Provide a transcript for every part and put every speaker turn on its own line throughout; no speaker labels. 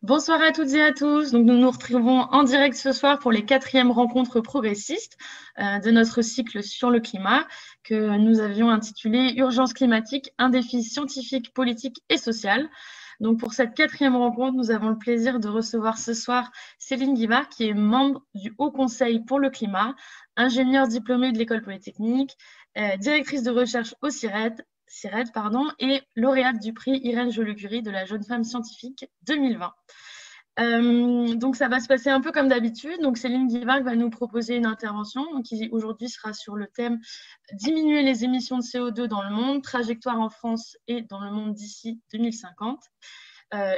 Bonsoir à toutes et à tous. Donc, nous nous retrouvons en direct ce soir pour les 4e rencontres progressistes de notre cycle sur le climat que nous avions intitulé Urgence climatique, un défi scientifique, politique et social. Donc, pour cette 4e rencontre, nous avons le plaisir de recevoir ce soir Céline Guivard, qui est membre du Haut Conseil pour le climat, ingénieure diplômée de l'École polytechnique, directrice de recherche au CIRED, et lauréate du prix Irène Joliot-Curie de la jeune femme scientifique 2020. Donc, ça va se passer un peu comme d'habitude. Donc, Céline Guivard va nous proposer une intervention qui aujourd'hui sera sur le thème diminuer les émissions de CO2 dans le monde, trajectoire en France et dans le monde d'ici 2050.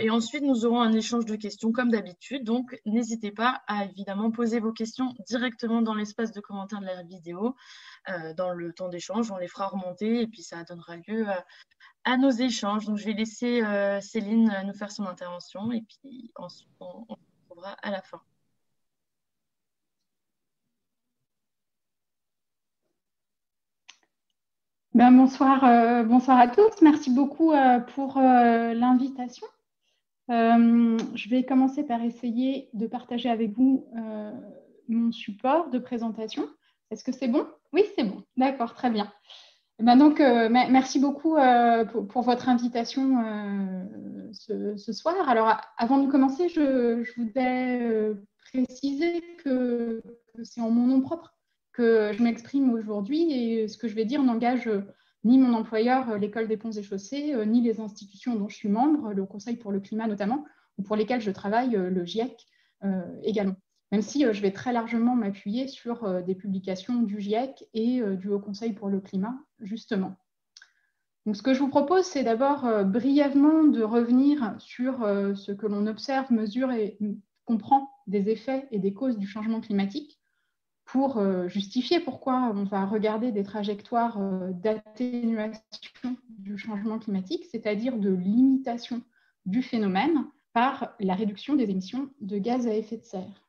Et ensuite, nous aurons un échange de questions comme d'habitude. Donc, n'hésitez pas à évidemment poser vos questions directement dans l'espace de commentaires de la vidéo. Dans le temps d'échange, on les fera remonter et puis ça donnera lieu à nos échanges. Donc, je vais laisser Céline nous faire son intervention et puis ensuite, on se retrouvera à la fin.
Bonsoir à tous. Merci beaucoup pour l'invitation. Je vais commencer par essayer de partager avec vous mon support de présentation. Est-ce que c'est bon? Oui, c'est bon. D'accord, très bien. Merci beaucoup pour votre invitation ce soir. Alors, avant de commencer, je voudrais préciser que c'est en mon nom propre que je m'exprime aujourd'hui et ce que je vais dire n'engage ni mon employeur, l'École des ponts et chaussées, ni les institutions dont je suis membre, le Conseil pour le climat notamment, ou pour lesquelles je travaille, le GIEC également. Même si je vais très largement m'appuyer sur des publications du GIEC et du Haut Conseil pour le climat, justement. Donc, ce que je vous propose, c'est d'abord brièvement de revenir sur ce que l'on observe, mesure et comprend des effets et des causes du changement climatique pour justifier pourquoi on va regarder des trajectoires d'atténuation du changement climatique, c'est-à-dire de limitation du phénomène par la réduction des émissions de gaz à effet de serre.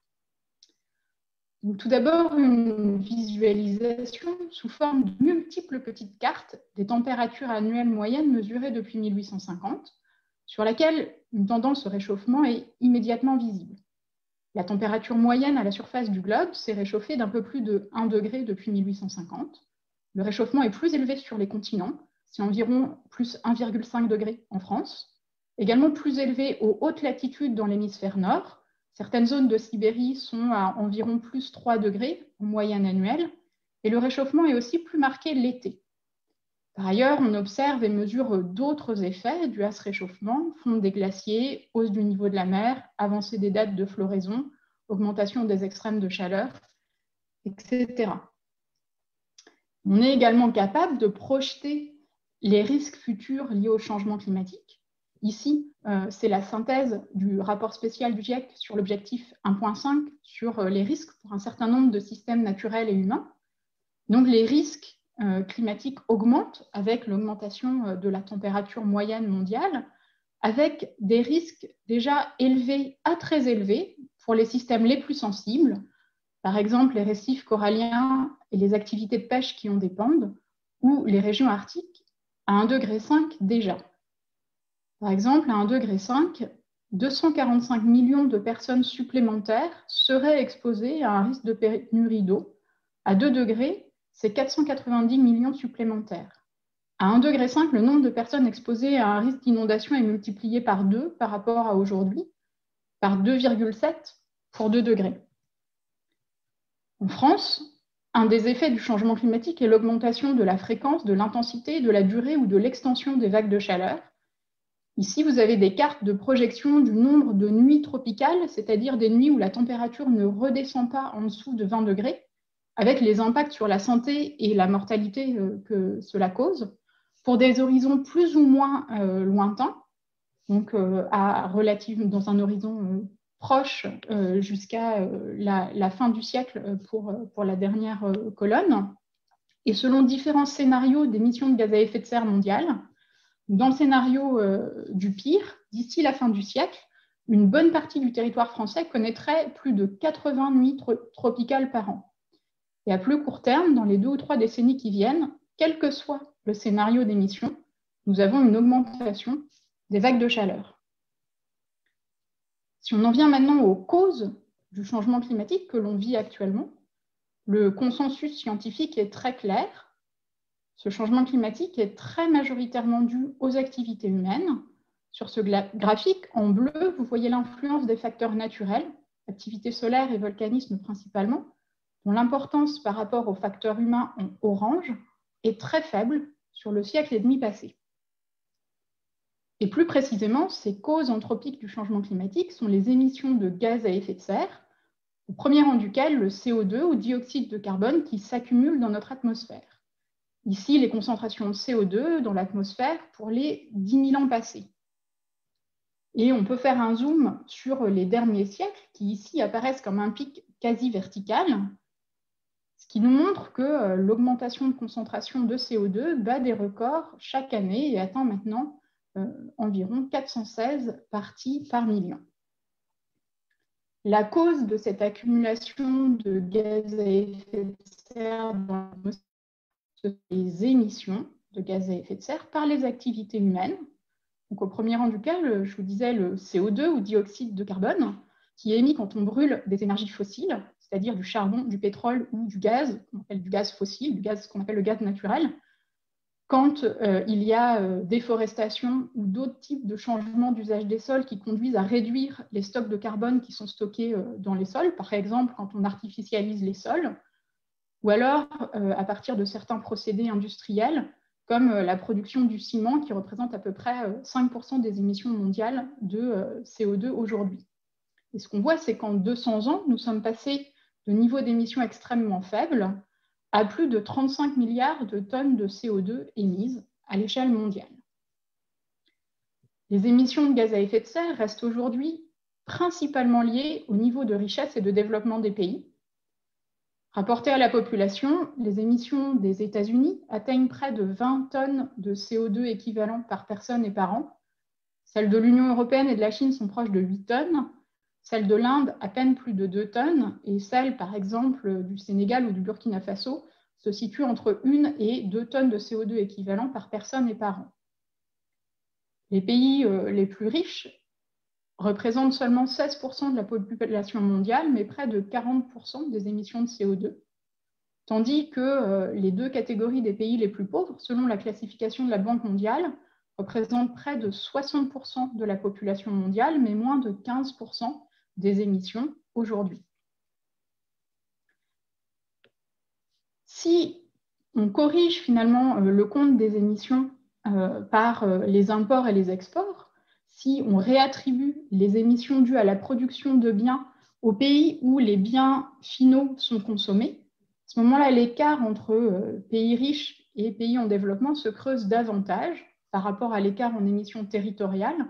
Donc, tout d'abord, une visualisation sous forme de multiples petites cartes des températures annuelles moyennes mesurées depuis 1850, sur laquelle une tendance au réchauffement est immédiatement visible. La température moyenne à la surface du globe s'est réchauffée d'un peu plus de 1 degré depuis 1850. Le réchauffement est plus élevé sur les continents, c'est environ plus 1,5 degré en France, également plus élevé aux hautes latitudes dans l'hémisphère nord. Certaines zones de Sibérie sont à environ plus 3 degrés en moyenne annuelle, et le réchauffement est aussi plus marqué l'été. Par ailleurs, on observe et mesure d'autres effets dus à ce réchauffement, fonte des glaciers, hausse du niveau de la mer, avancée des dates de floraison, augmentation des extrêmes de chaleur, etc. On est également capable de projeter les risques futurs liés au changement climatique. Ici, c'est la synthèse du rapport spécial du GIEC sur l'objectif 1.5 sur les risques pour un certain nombre de systèmes naturels et humains. Donc, les risques climatiques augmentent avec l'augmentation de la température moyenne mondiale, avec des risques déjà élevés à très élevés pour les systèmes les plus sensibles, par exemple les récifs coralliens et les activités de pêche qui en dépendent, ou les régions arctiques à 1,5 degré déjà. Par exemple, à 1,5 degré, 245 millions de personnes supplémentaires seraient exposées à un risque de pénurie d'eau. À 2 degrés, c'est 490 millions supplémentaires. À 1,5 degré, le nombre de personnes exposées à un risque d'inondation est multiplié par 2 par rapport à aujourd'hui, par 2,7 pour 2 degrés. En France, un des effets du changement climatique est l'augmentation de la fréquence, de l'intensité, de la durée ou de l'extension des vagues de chaleur. Ici, vous avez des cartes de projection du nombre de nuits tropicales, c'est-à-dire des nuits où la température ne redescend pas en dessous de 20 degrés, avec les impacts sur la santé et la mortalité que cela cause, pour des horizons plus ou moins lointains, donc dans un horizon proche jusqu'à la fin du siècle pour la dernière colonne. Et selon différents scénarios d'émissions de gaz à effet de serre mondiales, dans le scénario du pire, d'ici la fin du siècle, une bonne partie du territoire français connaîtrait plus de 80 nuits tropicales par an. Et à plus court terme, dans les 2 ou 3 décennies qui viennent, quel que soit le scénario d'émission, nous avons une augmentation des vagues de chaleur. Si on en vient maintenant aux causes du changement climatique que l'on vit actuellement, le consensus scientifique est très clair. Ce changement climatique est très majoritairement dû aux activités humaines. Sur ce graphique, en bleu, vous voyez l'influence des facteurs naturels, activité solaire et volcanisme principalement, dont l'importance par rapport aux facteurs humains en orange est très faible sur le siècle et demi passé. Et plus précisément, ces causes anthropiques du changement climatique sont les émissions de gaz à effet de serre, au premier rang duquel le CO2 ou dioxyde de carbone qui s'accumule dans notre atmosphère. Ici, les concentrations de CO2 dans l'atmosphère pour les 10 000 ans passés. Et on peut faire un zoom sur les derniers siècles, qui ici apparaissent comme un pic quasi vertical, ce qui nous montre que l'augmentation de concentration de CO2 bat des records chaque année et atteint maintenant environ 416 parties par million. La cause de cette accumulation de gaz à effet de serre dans l'atmosphère, ce sont les émissions de gaz à effet de serre par les activités humaines. Donc, au premier rang duquel, je vous disais, le CO2 ou dioxyde de carbone, qui est émis quand on brûle des énergies fossiles, c'est-à-dire du charbon, du pétrole ou du gaz, qu'on appelle du gaz fossile, du gaz qu'on appelle le gaz naturel. Quand il y a déforestation ou d'autres types de changements d'usage des sols qui conduisent à réduire les stocks de carbone qui sont stockés dans les sols, par exemple quand on artificialise les sols, ou alors à partir de certains procédés industriels, comme la production du ciment qui représente à peu près 5% des émissions mondiales de CO2 aujourd'hui. Et ce qu'on voit, c'est qu'en 200 ans, nous sommes passés de niveaux d'émissions extrêmement faibles à plus de 35 milliards de tonnes de CO2 émises à l'échelle mondiale. Les émissions de gaz à effet de serre restent aujourd'hui principalement liées au niveau de richesse et de développement des pays. Rapportées à la population, les émissions des États-Unis atteignent près de 20 tonnes de CO2 équivalent par personne et par an. Celles de l'Union européenne et de la Chine sont proches de 8 tonnes. Celles de l'Inde, à peine plus de 2 tonnes, et celles, par exemple, du Sénégal ou du Burkina Faso, se situent entre 1 et 2 tonnes de CO2 équivalent par personne et par an. Les pays les plus riches représentent seulement 16% de la population mondiale, mais près de 40% des émissions de CO2, tandis que les deux catégories des pays les plus pauvres, selon la classification de la Banque mondiale, représentent près de 60% de la population mondiale, mais moins de 15% des émissions aujourd'hui. Si on corrige finalement le compte des émissions par les imports et les exports, si on réattribue les émissions dues à la production de biens aux pays où les biens finaux sont consommés, à ce moment-là, l'écart entre pays riches et pays en développement se creuse davantage par rapport à l'écart en émissions territoriales.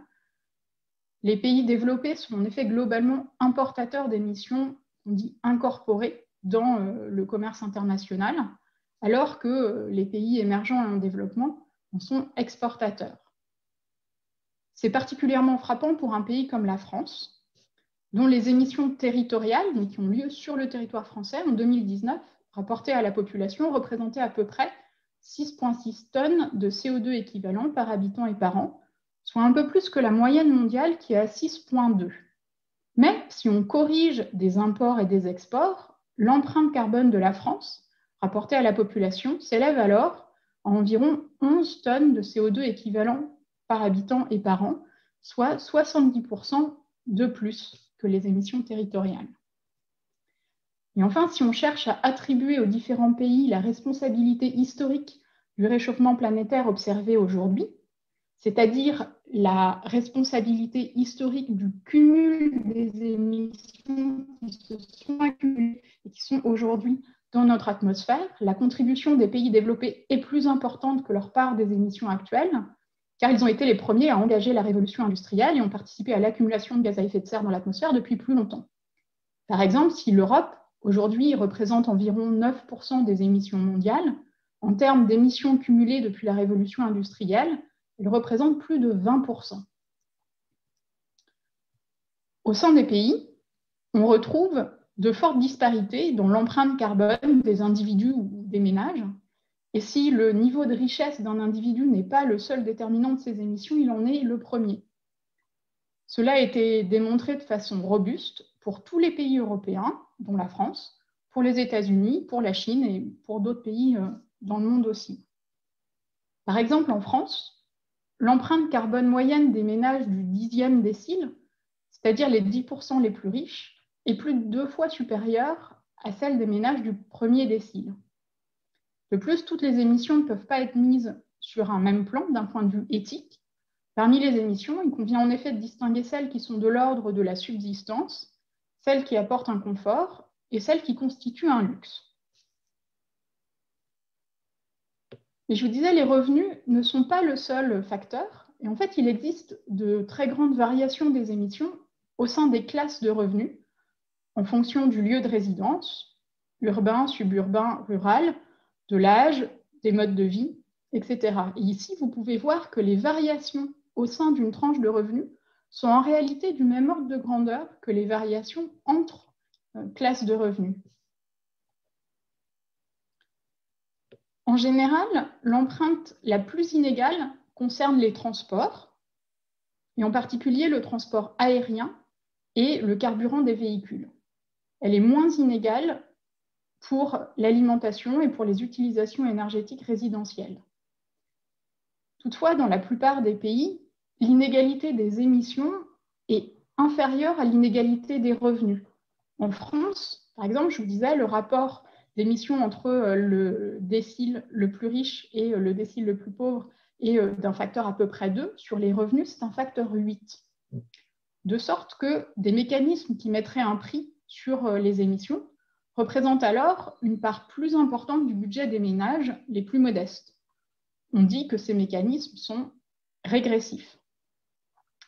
Les pays développés sont en effet globalement importateurs d'émissions, on dit incorporées, dans le commerce international, alors que les pays émergents et en développement en sont exportateurs. C'est particulièrement frappant pour un pays comme la France, dont les émissions territoriales, mais qui ont lieu sur le territoire français en 2019, rapportées à la population, représentaient à peu près 6,6 tonnes de CO2 équivalent par habitant et par an, soit un peu plus que la moyenne mondiale qui est à 6,2. Mais si on corrige des imports et des exports, l'empreinte carbone de la France, rapportée à la population, s'élève alors à environ 11 tonnes de CO2 équivalent par habitant et par an, soit 70% de plus que les émissions territoriales. Et enfin, si on cherche à attribuer aux différents pays la responsabilité historique du réchauffement planétaire observé aujourd'hui, c'est-à-dire la responsabilité historique du cumul des émissions qui se sont accumulées et qui sont aujourd'hui dans notre atmosphère, la contribution des pays développés est plus importante que leur part des émissions actuelles, car ils ont été les premiers à engager la révolution industrielle et ont participé à l'accumulation de gaz à effet de serre dans l'atmosphère depuis plus longtemps. Par exemple, si l'Europe, aujourd'hui, représente environ 9% des émissions mondiales, en termes d'émissions cumulées depuis la révolution industrielle, elle représente plus de 20%. Au sein des pays, on retrouve de fortes disparités dans l'empreinte carbone des individus ou des ménages. Et si le niveau de richesse d'un individu n'est pas le seul déterminant de ses émissions, il en est le premier. Cela a été démontré de façon robuste pour tous les pays européens, dont la France, pour les États-Unis, pour la Chine et pour d'autres pays dans le monde aussi. Par exemple, en France, l'empreinte carbone moyenne des ménages du 10e décile, c'est-à-dire les 10% les plus riches, est plus de 2 fois supérieure à celle des ménages du premier décile. De plus, toutes les émissions ne peuvent pas être mises sur un même plan d'un point de vue éthique. Parmi les émissions, il convient en effet de distinguer celles qui sont de l'ordre de la subsistance, celles qui apportent un confort et celles qui constituent un luxe. Mais je vous disais, les revenus ne sont pas le seul facteur. Et en fait, il existe de très grandes variations des émissions au sein des classes de revenus, en fonction du lieu de résidence, urbain, suburbain, rural, de l'âge, des modes de vie, etc. Et ici, vous pouvez voir que les variations au sein d'une tranche de revenus sont en réalité du même ordre de grandeur que les variations entre classes de revenus. En général, l'empreinte la plus inégale concerne les transports, et en particulier le transport aérien et le carburant des véhicules. Elle est moins inégale pour l'alimentation et pour les utilisations énergétiques résidentielles. Toutefois, dans la plupart des pays, l'inégalité des émissions est inférieure à l'inégalité des revenus. En France, par exemple, je vous disais, le rapport d'émissions entre le décile le plus riche et le décile le plus pauvre est d'un facteur à peu près 2. Sur les revenus, c'est un facteur 8. De sorte que des mécanismes qui mettraient un prix sur les émissions représentent alors une part plus importante du budget des ménages les plus modestes. On dit que ces mécanismes sont régressifs.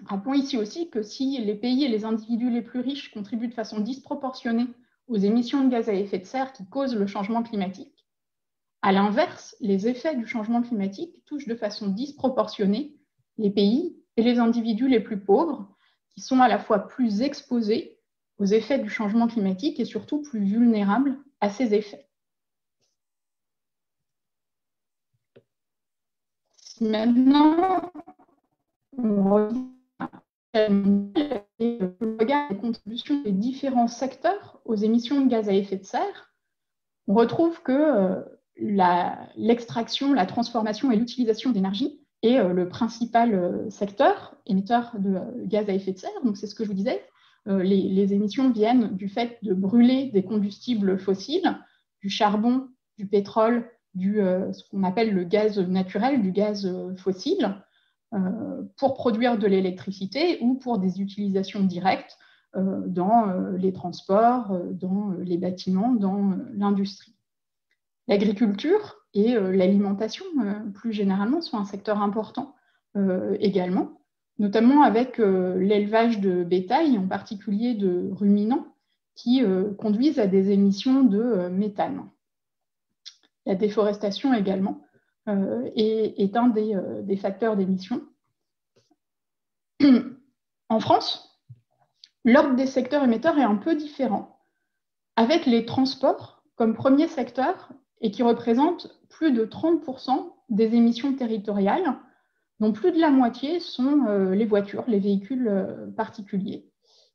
Rappelons ici aussi que si les pays et les individus les plus riches contribuent de façon disproportionnée aux émissions de gaz à effet de serre qui causent le changement climatique, à l'inverse, les effets du changement climatique touchent de façon disproportionnée les pays et les individus les plus pauvres, qui sont à la fois plus exposés aux effets du changement climatique et surtout plus vulnérables à ces effets. Si maintenant on regarde les contributions des différents secteurs aux émissions de gaz à effet de serre, on retrouve que l'extraction, la transformation et l'utilisation d'énergie est le principal secteur émetteur de gaz à effet de serre. Donc, c'est ce que je vous disais. Les émissions viennent du fait de brûler des combustibles fossiles, du charbon, du pétrole, ce qu'on appelle le gaz naturel, du gaz fossile, pour produire de l'électricité ou pour des utilisations directes dans les transports, dans les bâtiments, dans l'industrie. L'agriculture et l'alimentation, plus généralement, sont un secteur important également, notamment avec l'élevage de bétail, en particulier de ruminants, qui conduisent à des émissions de méthane. La déforestation également est un des facteurs d'émission. En France, l'ordre des secteurs émetteurs est un peu différent, avec les transports comme premier secteur et qui représente plus de 30% des émissions territoriales, dont plus de la moitié sont les voitures, les véhicules particuliers.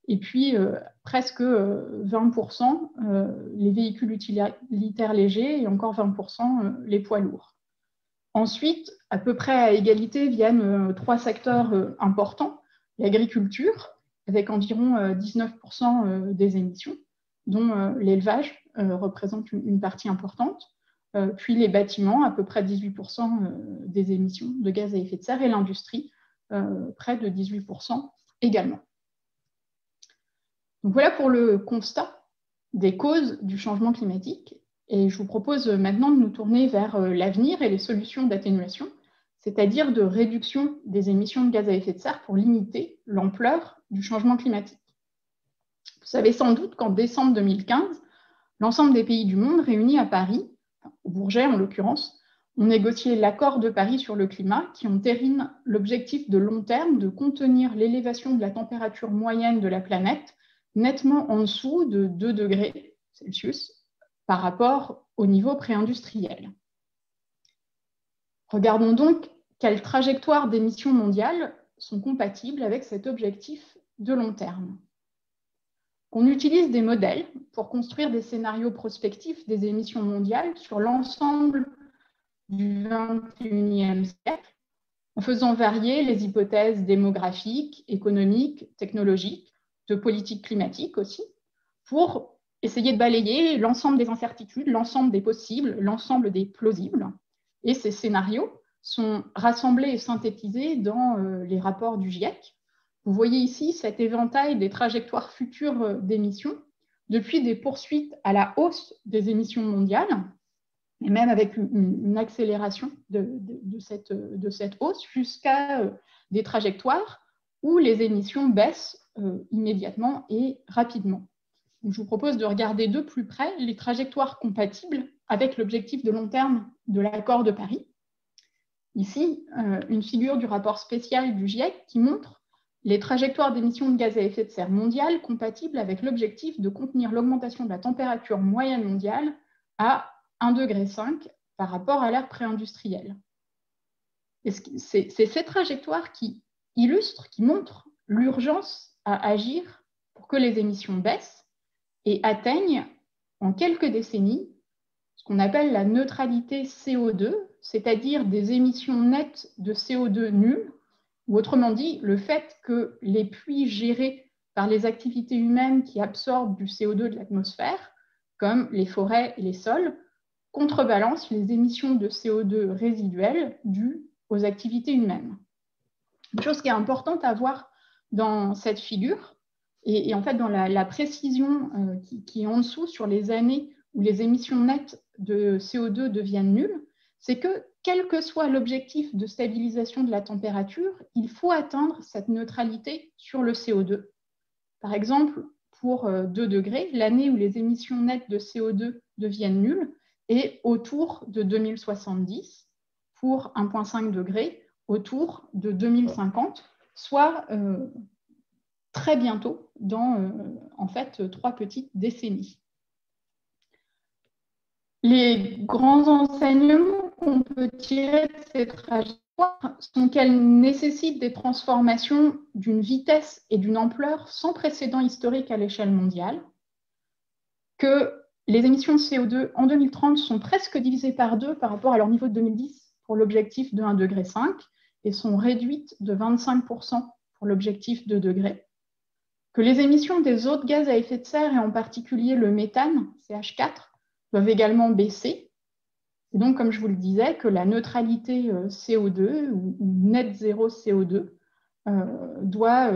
Et puis, presque 20% les véhicules utilitaires légers et encore 20% les poids lourds. Ensuite, à peu près à égalité, viennent 3 secteurs importants. L'agriculture, avec environ 19% des émissions, dont l'élevage représente une partie importante, puis les bâtiments, à peu près 18% des émissions de gaz à effet de serre, et l'industrie, près de 18% également. Donc voilà pour le constat des causes du changement climatique. Et je vous propose maintenant de nous tourner vers l'avenir et les solutions d'atténuation, c'est-à-dire de réduction des émissions de gaz à effet de serre pour limiter l'ampleur du changement climatique. Vous savez sans doute qu'en décembre 2015, l'ensemble des pays du monde réunis à Paris, au Bourget en l'occurrence, ont négocié l'accord de Paris sur le climat qui entérine l'objectif de long terme de contenir l'élévation de la température moyenne de la planète nettement en dessous de 2 degrés Celsius par rapport au niveau pré-industriel. Regardons donc quelles trajectoires d'émissions mondiales sont compatibles avec cet objectif de long terme. On utilise des modèles pour construire des scénarios prospectifs des émissions mondiales sur l'ensemble du XXIe siècle, en faisant varier les hypothèses démographiques, économiques, technologiques, de politique climatique aussi, pour essayer de balayer l'ensemble des incertitudes, l'ensemble des possibles, l'ensemble des plausibles. Et ces scénarios sont rassemblés et synthétisés dans les rapports du GIEC. Vous voyez ici cet éventail des trajectoires futures d'émissions, depuis des poursuites à la hausse des émissions mondiales, et même avec une accélération de cette hausse, jusqu'à des trajectoires où les émissions baissent immédiatement et rapidement. Donc, je vous propose de regarder de plus près les trajectoires compatibles avec l'objectif de long terme de l'accord de Paris. Ici, une figure du rapport spécial du GIEC qui montre les trajectoires d'émissions de gaz à effet de serre mondiales compatibles avec l'objectif de contenir l'augmentation de la température moyenne mondiale à 1,5 degré par rapport à l'ère pré-industrielle. C'est ces trajectoires qui illustrent, qui montrent l'urgence à agir pour que les émissions baissent et atteignent en quelques décennies ce qu'on appelle la neutralité CO2, c'est-à-dire des émissions nettes de CO2 nulles, ou autrement dit, le fait que les puits gérés par les activités humaines qui absorbent du CO2 de l'atmosphère, comme les forêts et les sols, contrebalancent les émissions de CO2 résiduelles dues aux activités humaines. Une chose qui est importante à voir dans cette figure, et en fait dans la précision qui est en dessous sur les années où les émissions nettes de CO2 deviennent nulles, c'est que quel que soit l'objectif de stabilisation de la température, il faut atteindre cette neutralité sur le CO2. Par exemple, pour 2 degrés, l'année où les émissions nettes de CO2 deviennent nulles est autour de 2070, pour 1,5 degré, autour de 2050, soit très bientôt, dans en fait 3 petites décennies. Les grands enseignements qu'on peut tirer de ces trajectoires sont qu'elles nécessitent des transformations d'une vitesse et d'une ampleur sans précédent historique à l'échelle mondiale, que les émissions de CO2 en 2030 sont presque divisées par 2 par rapport à leur niveau de 2010 pour l'objectif de 1,5 degré et sont réduites de 25% pour l'objectif de 2 degrés, que les émissions des autres gaz à effet de serre, et en particulier le méthane, CH4, doivent également baisser. Et donc, comme je vous le disais, que la neutralité CO2 ou net zéro CO2 doit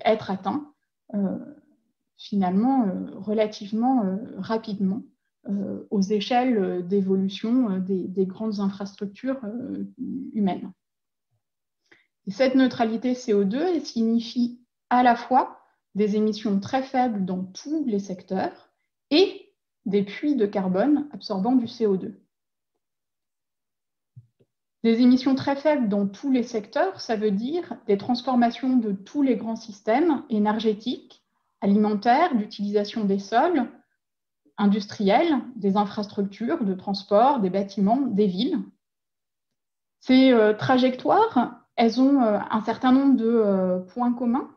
être atteint finalement relativement rapidement aux échelles d'évolution des grandes infrastructures humaines. Et cette neutralité CO2, elle signifie à la fois des émissions très faibles dans tous les secteurs et des puits de carbone absorbant du CO2. Des émissions très faibles dans tous les secteurs, ça veut dire des transformations de tous les grands systèmes énergétiques, alimentaires, d'utilisation des sols, industriels, des infrastructures de transport, des bâtiments, des villes. Ces trajectoires, elles ont un certain nombre de points communs.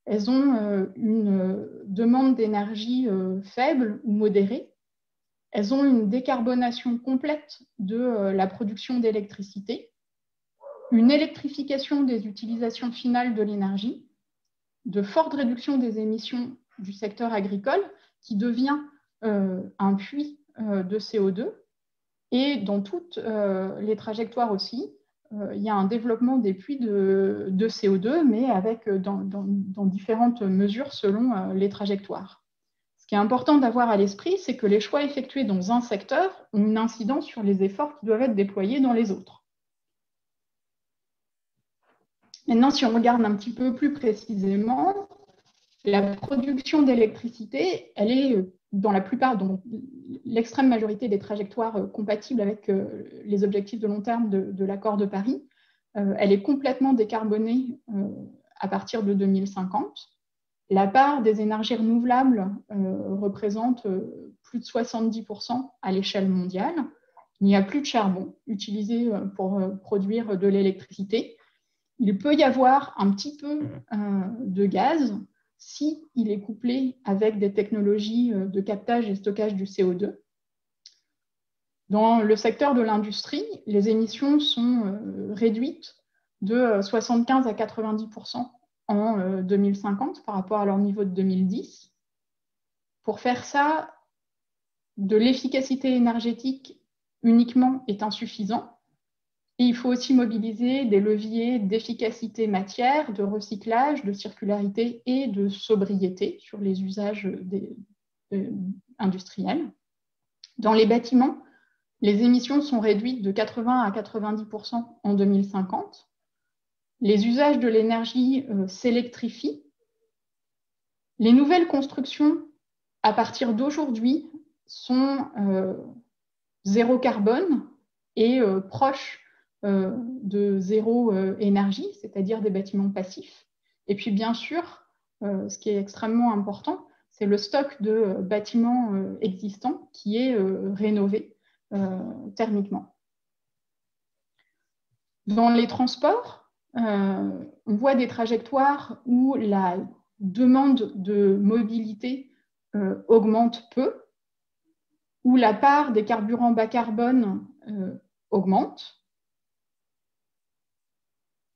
Elles ont une demande d'énergie faible ou modérée. Elles ont une décarbonation complète de la production d'électricité, une électrification des utilisations finales de l'énergie, de fortes réductions des émissions du secteur agricole qui devient un puits de CO2. Et dans toutes les trajectoires aussi, il y a un développement des puits de CO2, mais avec dans différentes mesures selon les trajectoires. Ce qui est important d'avoir à l'esprit, c'est que les choix effectués dans un secteur ont une incidence sur les efforts qui doivent être déployés dans les autres. Maintenant, si on regarde un petit peu plus précisément, la production d'électricité, elle est dans la plupart, dans l'extrême majorité des trajectoires compatibles avec les objectifs de long terme de l'accord de Paris, elle est complètement décarbonée à partir de 2050. La part des énergies renouvelables représente plus de 70% à l'échelle mondiale. Il n'y a plus de charbon utilisé pour produire de l'électricité. Il peut y avoir un petit peu de gaz, s'il est couplé avec des technologies de captage et stockage du CO2. Dans le secteur de l'industrie, les émissions sont réduites de 75 à 90% en 2050 par rapport à leur niveau de 2010. Pour faire ça, de l'efficacité énergétique uniquement est insuffisant. Et il faut aussi mobiliser des leviers d'efficacité matière, de recyclage, de circularité et de sobriété sur les usages industriels. Dans les bâtiments, les émissions sont réduites de 80 à 90% en 2050. Les usages de l'énergie s'électrifient. Les nouvelles constructions, à partir d'aujourd'hui, sont zéro carbone et proches de zéro énergie, c'est-à-dire des bâtiments passifs. Et puis, bien sûr, ce qui est extrêmement important, c'est le stock de bâtiments existants qui est rénové thermiquement. Dans les transports, on voit des trajectoires où la demande de mobilité augmente peu, où la part des carburants bas carbone augmente.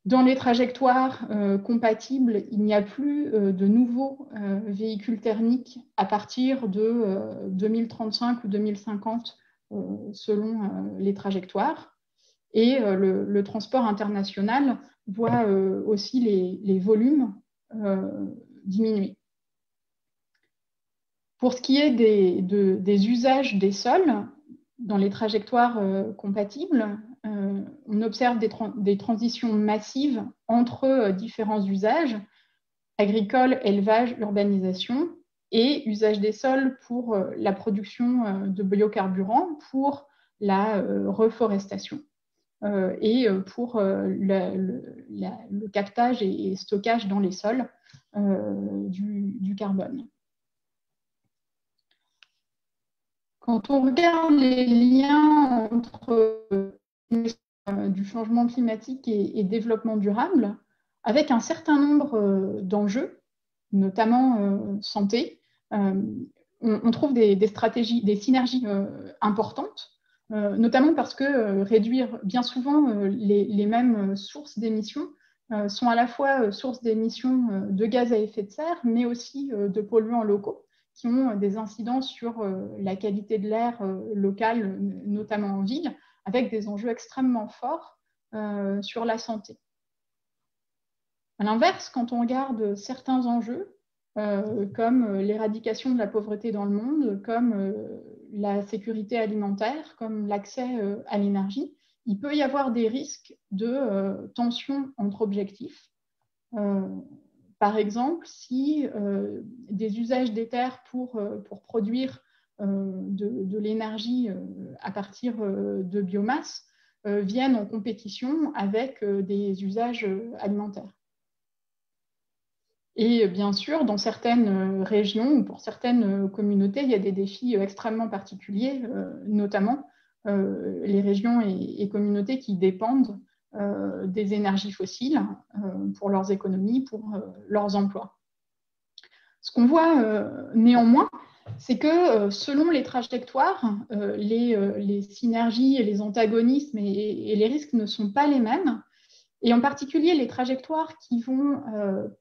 Dans les trajectoires compatibles, il n'y a plus de nouveaux véhicules thermiques à partir de 2035 ou 2050 selon les trajectoires. Et le transport international voit aussi les volumes diminuer. Pour ce qui est des usages des sols, dans les trajectoires compatibles, on observe des transitions massives entre différents usages, agricole, élevage, urbanisation, et usage des sols pour la production de biocarburants, pour la reforestation et pour le captage et stockage dans les sols du carbone. Quand on regarde les liens entre du changement climatique et développement durable, avec un certain nombre d'enjeux, notamment santé, on trouve des stratégies, des synergies importantes, notamment parce que réduire bien souvent les mêmes sources d'émissions sont à la fois sources d'émissions de gaz à effet de serre, mais aussi de polluants locaux, qui ont des incidences sur la qualité de l'air local, notamment en ville, avec des enjeux extrêmement forts sur la santé. À l'inverse, quand on regarde certains enjeux, comme l'éradication de la pauvreté dans le monde, comme la sécurité alimentaire, comme l'accès à l'énergie, il peut y avoir des risques de tension entre objectifs. Par exemple, si des usages des terres pour produire de l'énergie à partir de biomasse viennent en compétition avec des usages alimentaires. Et bien sûr, dans certaines régions ou pour certaines communautés, il y a des défis extrêmement particuliers, notamment les régions et communautés qui dépendent des énergies fossiles pour leurs économies, pour leurs emplois. Ce qu'on voit néanmoins, c'est que selon les trajectoires, les synergies et les antagonismes et les risques ne sont pas les mêmes. Et en particulier, les trajectoires qui vont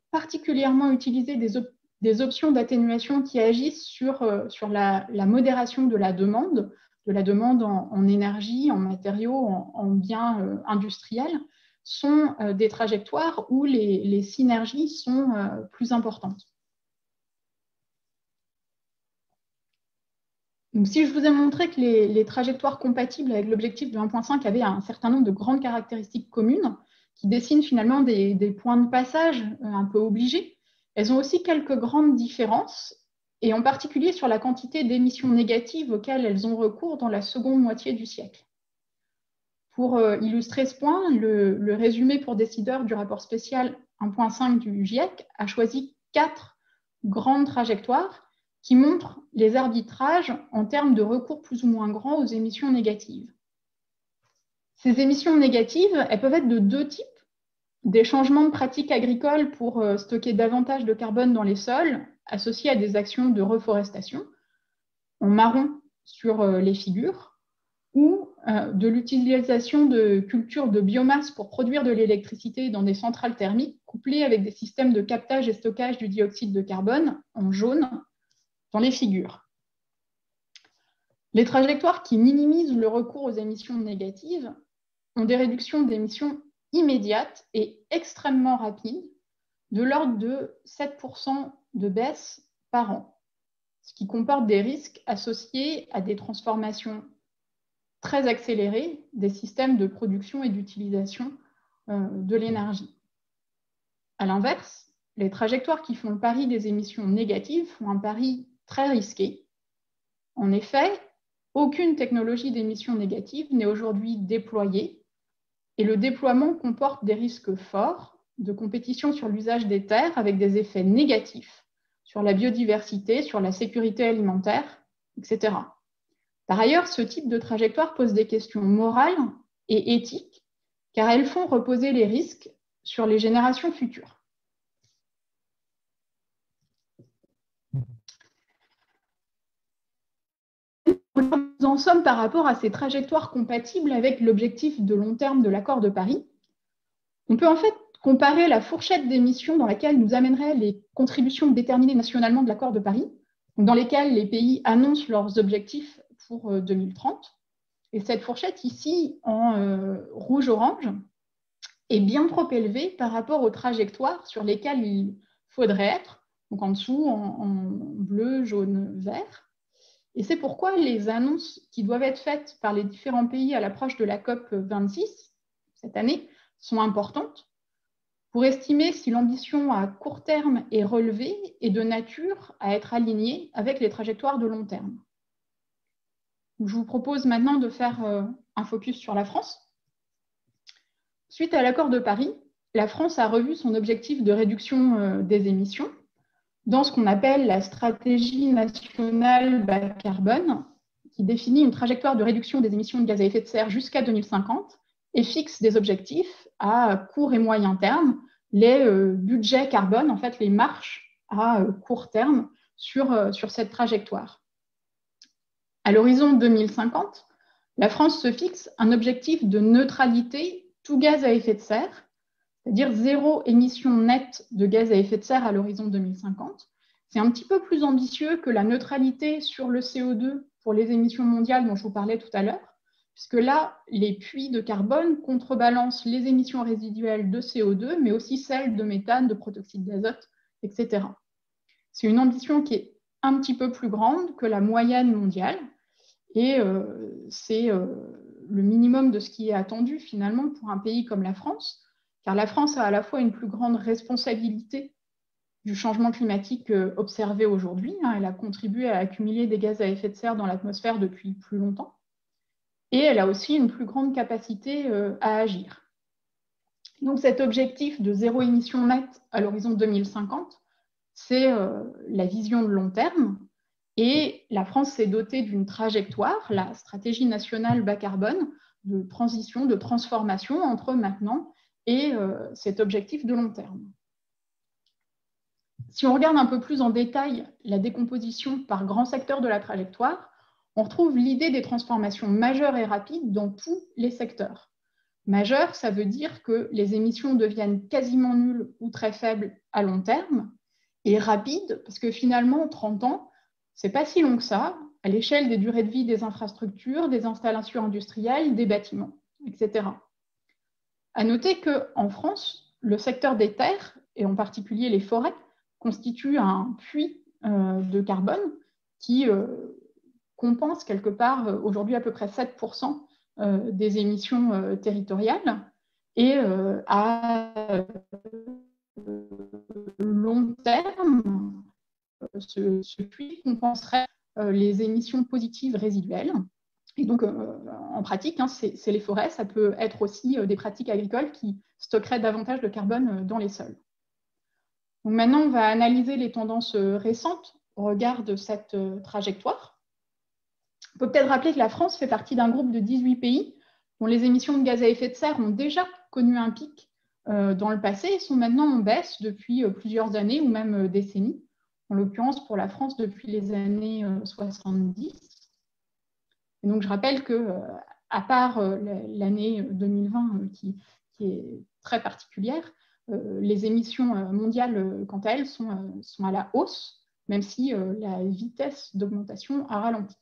particulièrement utiliser des options d'atténuation qui agissent sur la modération de la demande en énergie, en matériaux, en biens industriels, sont des trajectoires où les synergies sont plus importantes. Donc, si je vous ai montré que les trajectoires compatibles avec l'objectif de 1,5 avaient un certain nombre de grandes caractéristiques communes, qui dessinent finalement des points de passage un peu obligés, elles ont aussi quelques grandes différences, et en particulier sur la quantité d'émissions négatives auxquelles elles ont recours dans la seconde moitié du siècle. Pour illustrer ce point, le résumé pour décideurs du rapport spécial 1.5 du GIEC a choisi 4 grandes trajectoires qui montrent les arbitrages en termes de recours plus ou moins grands aux émissions négatives. Ces émissions négatives, elles peuvent être de deux types. des changements de pratiques agricoles pour stocker davantage de carbone dans les sols, associés à des actions de reforestation, en marron sur les figures, ou de l'utilisation de cultures de biomasse pour produire de l'électricité dans des centrales thermiques, couplées avec des systèmes de captage et stockage du dioxyde de carbone, en jaune, dans les figures. Les trajectoires qui minimisent le recours aux émissions négatives ont des réductions d'émissions immédiates et extrêmement rapides, de l'ordre de 7% de baisse par an, ce qui comporte des risques associés à des transformations très accélérées des systèmes de production et d'utilisation de l'énergie. À l'inverse, les trajectoires qui font le pari des émissions négatives font un pari très risqué. En effet, aucune technologie d'émissions négatives n'est aujourd'hui déployée et le déploiement comporte des risques forts de compétition sur l'usage des terres avec des effets négatifs sur la biodiversité, sur la sécurité alimentaire, etc. Par ailleurs, ce type de trajectoire pose des questions morales et éthiques car elles font reposer les risques sur les générations futures. Nous en sommes par rapport à ces trajectoires compatibles avec l'objectif de long terme de l'accord de Paris. On peut en fait comparer la fourchette d'émissions dans laquelle nous amèneraient les contributions déterminées nationalement de l'accord de Paris, dans lesquelles les pays annoncent leurs objectifs pour 2030. Et cette fourchette ici, en rouge-orange, est bien trop élevée par rapport aux trajectoires sur lesquelles il faudrait être, donc en dessous, en bleu, jaune, vert. Et c'est pourquoi les annonces qui doivent être faites par les différents pays à l'approche de la COP26 cette année sont importantes pour estimer si l'ambition à court terme est relevée et de nature à être alignée avec les trajectoires de long terme. Je vous propose maintenant de faire un focus sur la France. Suite à l'accord de Paris, la France a revu son objectif de réduction des émissions dans ce qu'on appelle la stratégie nationale bas carbone, qui définit une trajectoire de réduction des émissions de gaz à effet de serre jusqu'à 2050 et fixe des objectifs à court et moyen terme, les budgets carbone, en fait les marches à court terme sur cette trajectoire. À l'horizon 2050, la France se fixe un objectif de neutralité tout gaz à effet de serre, c'est-à-dire zéro émission nette de gaz à effet de serre à l'horizon 2050. C'est un petit peu plus ambitieux que la neutralité sur le CO2 pour les émissions mondiales dont je vous parlais tout à l'heure, puisque là, les puits de carbone contrebalancent les émissions résiduelles de CO2, mais aussi celles de méthane, de protoxyde d'azote, etc. C'est une ambition qui est un petit peu plus grande que la moyenne mondiale, et c'est le minimum de ce qui est attendu finalement pour un pays comme la France, car la France a à la fois une plus grande responsabilité du changement climatique observé aujourd'hui. Elle a contribué à accumuler des gaz à effet de serre dans l'atmosphère depuis plus longtemps. Et elle a aussi une plus grande capacité à agir. Donc cet objectif de zéro émission nette à l'horizon 2050, c'est la vision de long terme. Et la France s'est dotée d'une trajectoire, la stratégie nationale bas carbone, de transition, de transformation entre maintenant et cet objectif de long terme. Si on regarde un peu plus en détail la décomposition par grand secteur de la trajectoire, on retrouve l'idée des transformations majeures et rapides dans tous les secteurs. Majeures, ça veut dire que les émissions deviennent quasiment nulles ou très faibles à long terme, et rapides, parce que finalement, 30 ans, c'est pas si long que ça, à l'échelle des durées de vie des infrastructures, des installations industrielles, des bâtiments, etc. À noter qu'en France, le secteur des terres, et en particulier les forêts, constitue un puits de carbone qui compense quelque part aujourd'hui à peu près 7% des émissions territoriales et à long terme, ce puits compenserait les émissions positives résiduelles. Et donc, en pratique, c'est les forêts, ça peut être aussi des pratiques agricoles qui stockeraient davantage de carbone dans les sols. Donc maintenant, on va analyser les tendances récentes au regard de cette trajectoire. On peut peut-être rappeler que la France fait partie d'un groupe de 18 pays dont les émissions de gaz à effet de serre ont déjà connu un pic dans le passé et sont maintenant en baisse depuis plusieurs années ou même décennies, en l'occurrence pour la France depuis les années 70. Et donc je rappelle que, à part l'année 2020 qui est très particulière, les émissions mondiales, quant à elles, sont à la hausse, même si la vitesse d'augmentation a ralenti.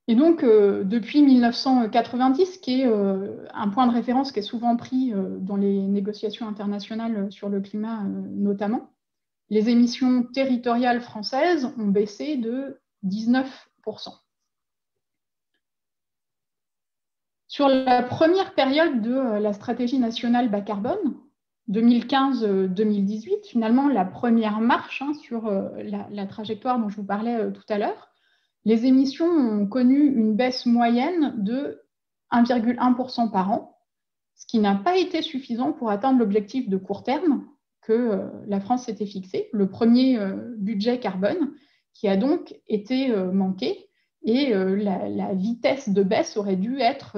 Et donc, depuis 1990, qui est un point de référence qui est souvent pris dans les négociations internationales sur le climat notamment, les émissions territoriales françaises ont baissé de 19%. Sur la première période de la stratégie nationale bas carbone, 2015-2018, finalement la première marche sur la trajectoire dont je vous parlais tout à l'heure, les émissions ont connu une baisse moyenne de 1,1% par an, ce qui n'a pas été suffisant pour atteindre l'objectif de court terme que la France s'était fixé, le premier budget carbone, qui a donc été manqué. Et la vitesse de baisse aurait dû être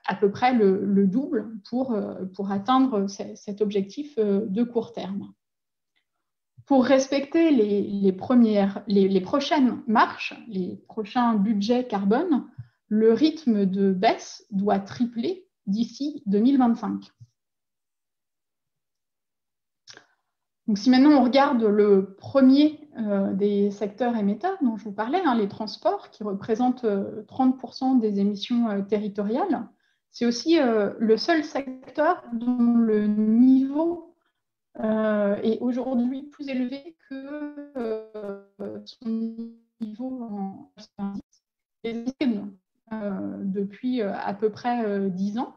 à peu près le double pour atteindre cet objectif de court terme. Pour respecter les prochaines marches, les prochains budgets carbone, le rythme de baisse doit tripler d'ici 2025. Donc, si maintenant on regarde le premier des secteurs émetteurs dont je vous parlais, les transports, qui représentent 30% des émissions territoriales, c'est aussi le seul secteur dont le niveau est aujourd'hui plus élevé que son niveau en 1990, depuis à peu près 10 ans.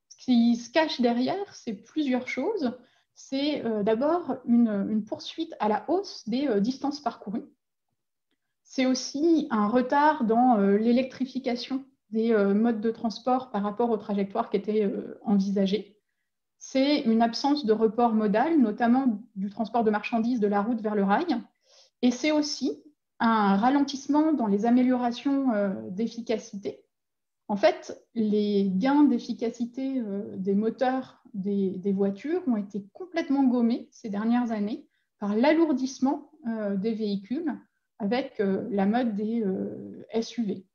Ce qui se cache derrière, c'est plusieurs choses. C'est d'abord une poursuite à la hausse des distances parcourues. C'est aussi un retard dans l'électrification des modes de transport par rapport aux trajectoires qui étaient envisagées. C'est une absence de report modal, notamment du transport de marchandises de la route vers le rail. Et c'est aussi un ralentissement dans les améliorations d'efficacité. En fait, les gains d'efficacité des moteurs des voitures ont été complètement gommés ces dernières années par l'alourdissement des véhicules avec la mode des SUV.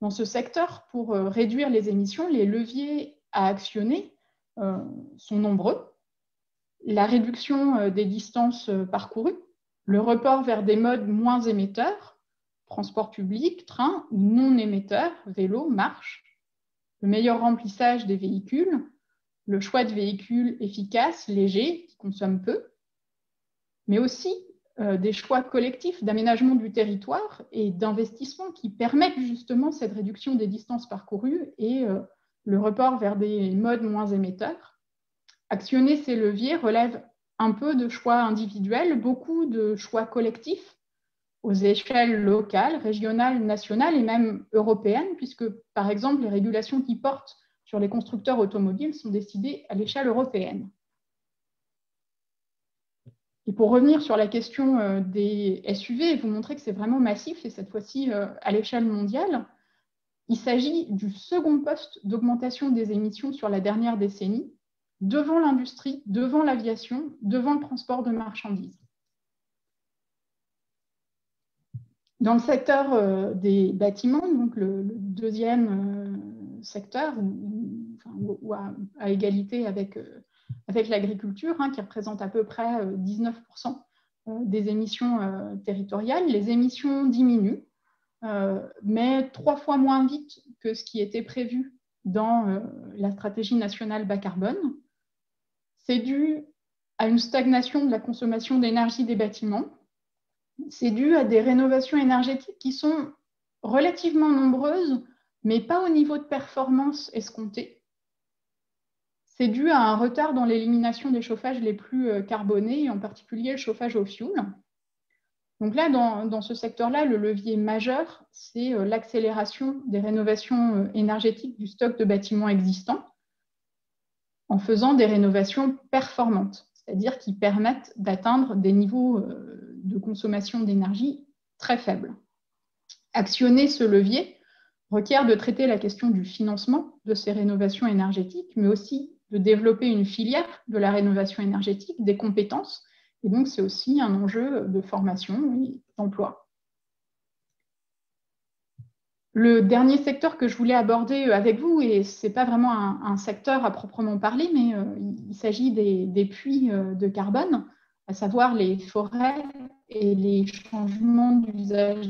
Dans ce secteur, pour réduire les émissions, les leviers à actionner sont nombreux. La réduction des distances parcourues, le report vers des modes moins émetteurs, transport public, train ou non émetteur, vélo, marche, le meilleur remplissage des véhicules, le choix de véhicules efficaces, légers, qui consomment peu, mais aussi des choix collectifs d'aménagement du territoire et d'investissement qui permettent justement cette réduction des distances parcourues et le report vers des modes moins émetteurs. Actionner ces leviers relève un peu de choix individuels, beaucoup de choix collectifs, aux échelles locales, régionales, nationales et même européennes, puisque, par exemple, les régulations qui portent sur les constructeurs automobiles sont décidées à l'échelle européenne. Et pour revenir sur la question des SUV et vous montrer que c'est vraiment massif, et cette fois-ci à l'échelle mondiale, il s'agit du second poste d'augmentation des émissions sur la dernière décennie, devant l'industrie, devant l'aviation, devant le transport de marchandises. Dans le secteur des bâtiments, donc le deuxième secteur, ou à égalité avec l'agriculture, qui représente à peu près 19% des émissions territoriales, les émissions diminuent, mais 3 fois moins vite que ce qui était prévu dans la stratégie nationale bas carbone. C'est dû à une stagnation de la consommation d'énergie des bâtiments. C'est dû à des rénovations énergétiques qui sont relativement nombreuses, mais pas au niveau de performance escompté. C'est dû à un retard dans l'élimination des chauffages les plus carbonés, et en particulier le chauffage au fioul. Donc là, dans ce secteur-là, le levier majeur, c'est l'accélération des rénovations énergétiques du stock de bâtiments existants en faisant des rénovations performantes, c'est-à-dire qui permettent d'atteindre des niveaux de consommation d'énergie très faibles. Actionner ce levier requiert de traiter la question du financement de ces rénovations énergétiques, mais aussi de développer une filière de la rénovation énergétique, des compétences. Et donc, c'est aussi un enjeu de formation et d'emploi. Le dernier secteur que je voulais aborder avec vous, et ce n'est pas vraiment un secteur à proprement parler, mais il s'agit des puits de carbone, à savoir les forêts et les changements d'usage.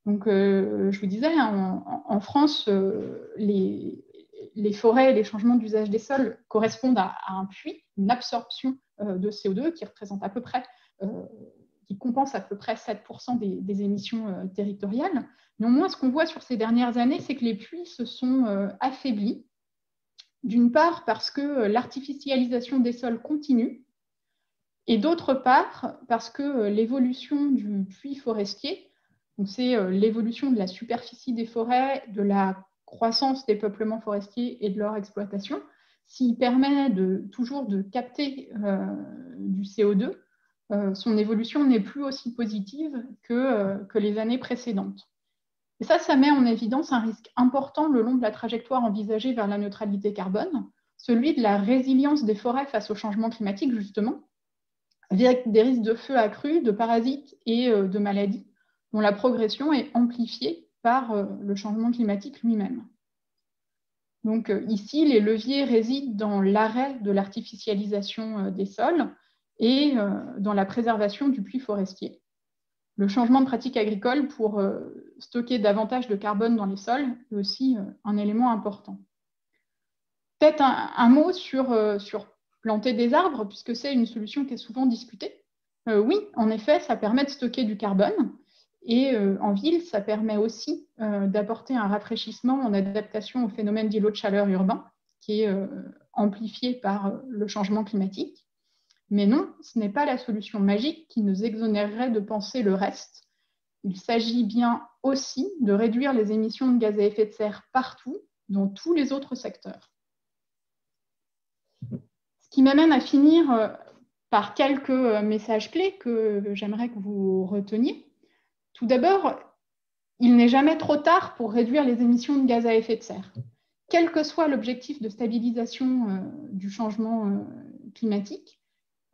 Donc, je vous disais, en France, les forêts et les changements d'usage des sols correspondent à un puits, une absorption de CO2 qui représente à peu près, qui compense à peu près 7% des émissions territoriales. Néanmoins, ce qu'on voit sur ces dernières années, c'est que les puits se sont affaiblis. D'une part, parce que l'artificialisation des sols continue, et d'autre part, parce que l'évolution du puits forestier, c'est l'évolution de la superficie des forêts, de la croissance des peuplements forestiers et de leur exploitation, s'il permet toujours de capter du CO2, son évolution n'est plus aussi positive que les années précédentes. Et ça met en évidence un risque important le long de la trajectoire envisagée vers la neutralité carbone, celui de la résilience des forêts face au changement climatique, justement, avec des risques de feu accrus, de parasites et de maladies, dont la progression est amplifiée par le changement climatique lui-même. Donc ici, les leviers résident dans l'arrêt de l'artificialisation des sols et dans la préservation du puits forestier. Le changement de pratique agricole pour stocker davantage de carbone dans les sols est aussi un élément important. Peut-être un mot sur planter des arbres, puisque c'est une solution qui est souvent discutée. Oui, en effet, ça permet de stocker du carbone. Et en ville, ça permet aussi d'apporter un rafraîchissement en adaptation au phénomène d'îlot de chaleur urbain, qui est amplifié par le changement climatique. Mais non, ce n'est pas la solution magique qui nous exonérerait de penser le reste. Il s'agit bien aussi de réduire les émissions de gaz à effet de serre partout, dans tous les autres secteurs. Ce qui m'amène à finir par quelques messages clés que j'aimerais que vous reteniez. Tout d'abord, il n'est jamais trop tard pour réduire les émissions de gaz à effet de serre. Quel que soit l'objectif de stabilisation du changement climatique,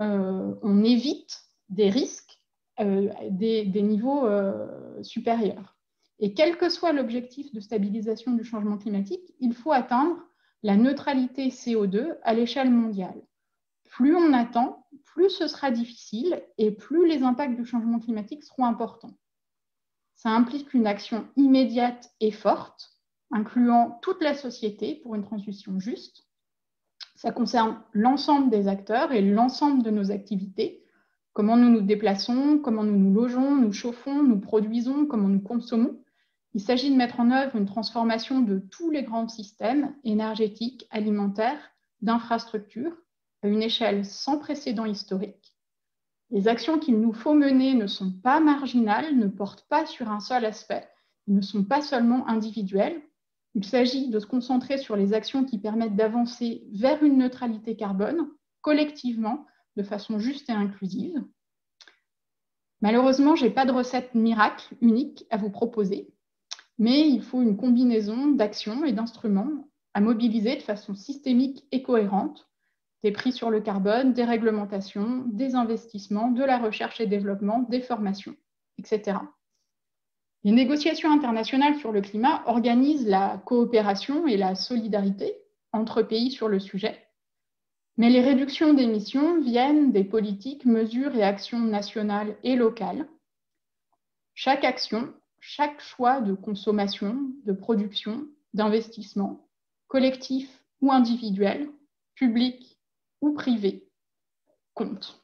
on évite des risques des niveaux supérieurs. Et quel que soit l'objectif de stabilisation du changement climatique, il faut atteindre la neutralité CO2 à l'échelle mondiale. Plus on attend, plus ce sera difficile et plus les impacts du changement climatique seront importants. Ça implique une action immédiate et forte, incluant toute la société pour une transition juste. Ça concerne l'ensemble des acteurs et l'ensemble de nos activités, comment nous nous déplaçons, comment nous nous logeons, nous chauffons, nous produisons, comment nous consommons. Il s'agit de mettre en œuvre une transformation de tous les grands systèmes énergétiques, alimentaires, d'infrastructures, à une échelle sans précédent historique. Les actions qu'il nous faut mener ne sont pas marginales, ne portent pas sur un seul aspect, ne sont pas seulement individuelles. Il s'agit de se concentrer sur les actions qui permettent d'avancer vers une neutralité carbone, collectivement, de façon juste et inclusive. Malheureusement, je n'ai pas de recette miracle unique à vous proposer, mais il faut une combinaison d'actions et d'instruments à mobiliser de façon systémique et cohérente, des prix sur le carbone, des réglementations, des investissements, de la recherche et développement, des formations, etc. Les négociations internationales sur le climat organisent la coopération et la solidarité entre pays sur le sujet, mais les réductions d'émissions viennent des politiques, mesures et actions nationales et locales. Chaque action, chaque choix de consommation, de production, d'investissement, collectif ou individuel, public ou privé, compte.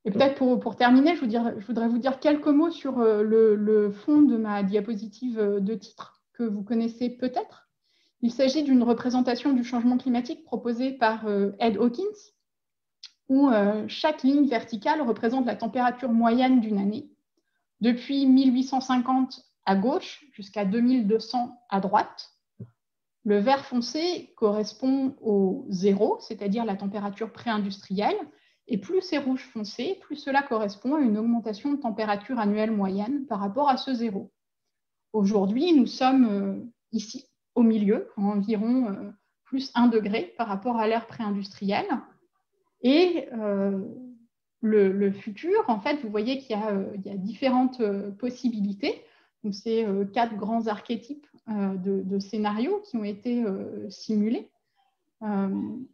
Et peut-être pour terminer, je voudrais vous dire quelques mots sur le fond de ma diapositive de titre que vous connaissez peut-être. Il s'agit d'une représentation du changement climatique proposée par Ed Hawkins, où chaque ligne verticale représente la température moyenne d'une année, depuis 1850 à gauche jusqu'à 2200 à droite. Le vert foncé correspond au zéro, c'est-à-dire la température pré-industrielle, Et plus c'est rouge foncé, plus cela correspond à une augmentation de température annuelle moyenne par rapport à ce zéro. Aujourd'hui, nous sommes ici, au milieu, environ plus 1 degré par rapport à l'ère pré-industrielle. Et le futur, en fait, vous voyez qu'il y a différentes possibilités. Donc, c'est 4 grands archétypes de scénarios qui ont été simulés.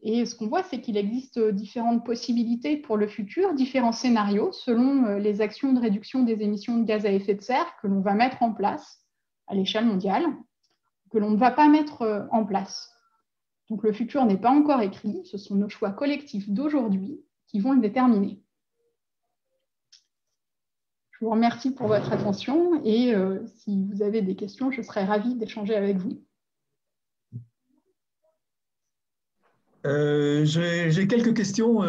Et ce qu'on voit, c'est qu'il existe différentes possibilités pour le futur, différents scénarios selon les actions de réduction des émissions de gaz à effet de serre que l'on va mettre en place à l'échelle mondiale, que l'on ne va pas mettre en place. Donc le futur n'est pas encore écrit, ce sont nos choix collectifs d'aujourd'hui qui vont le déterminer. Je vous remercie pour votre attention et si vous avez des questions, je serai ravie d'échanger avec vous.
J'ai quelques questions,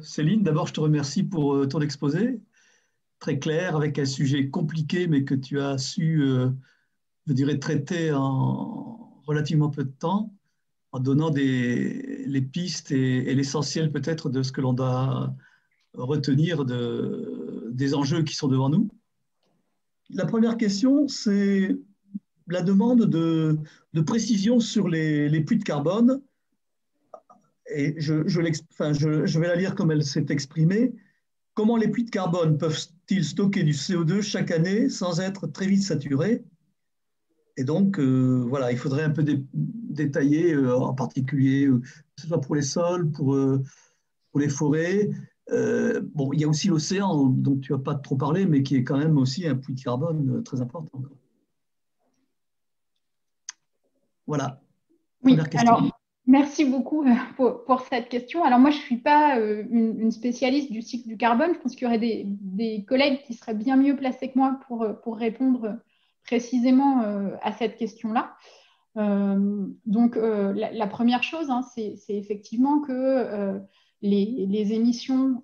Céline. D'abord, je te remercie pour ton exposé, très clair, avec un sujet compliqué, mais que tu as su, je dirais, traiter en relativement peu de temps, en donnant les pistes et l'essentiel peut-être de ce que l'on doit retenir des enjeux qui sont devant nous. La première question, c'est la demande de précision sur les puits de carbone. Et je vais la lire comme elle s'est exprimée. Comment les puits de carbone peuvent-ils stocker du CO2 chaque année sans être très vite saturés? Et donc, voilà, il faudrait un peu détailler, en particulier, que ce soit pour les sols, pour les forêts. Bon, il y a aussi l'océan, dont tu n'as pas trop parlé, mais qui est quand même aussi un puits de carbone très important. Voilà.
Oui,
première question.
alors, merci beaucoup pour cette question. Alors moi, je ne suis pas une spécialiste du cycle du carbone. Je pense qu'il y aurait des collègues qui seraient bien mieux placés que moi pour répondre précisément à cette question-là. Donc, la première chose, hein, c'est effectivement que les émissions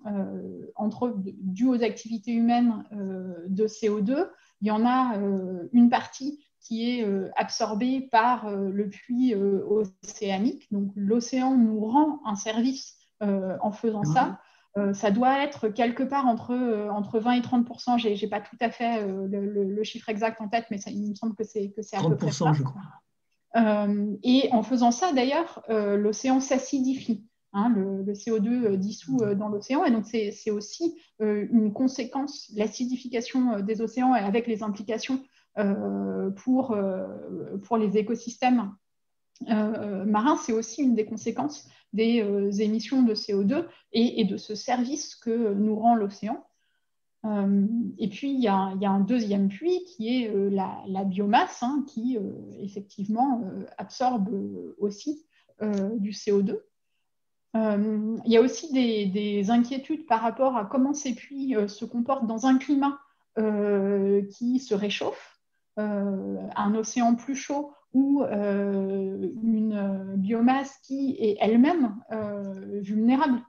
dues aux activités humaines de CO2, il y en a une partie qui est absorbée par le puits océanique. Donc, l'océan nous rend un service en faisant ça. Ça doit être quelque part entre 20 et 30%. Je n'ai pas tout à fait le chiffre exact en tête, mais il me semble que c'est à peu près ça.
30%, je crois.
Et en faisant ça, d'ailleurs, l'océan s'acidifie. Hein, le CO2 dissout dans l'océan. Et donc, c'est aussi une conséquence, l'acidification des océans et avec les implications pour les écosystèmes marins, c'est aussi une des conséquences des émissions de CO2 et de ce service que nous rend l'océan. Et puis, il y a un deuxième puits qui est la biomasse, hein, qui effectivement absorbe aussi du CO2. Il y a aussi des inquiétudes par rapport à comment ces puits se comportent dans un climat qui se réchauffe, un océan plus chaud ou une biomasse qui est elle-même vulnérable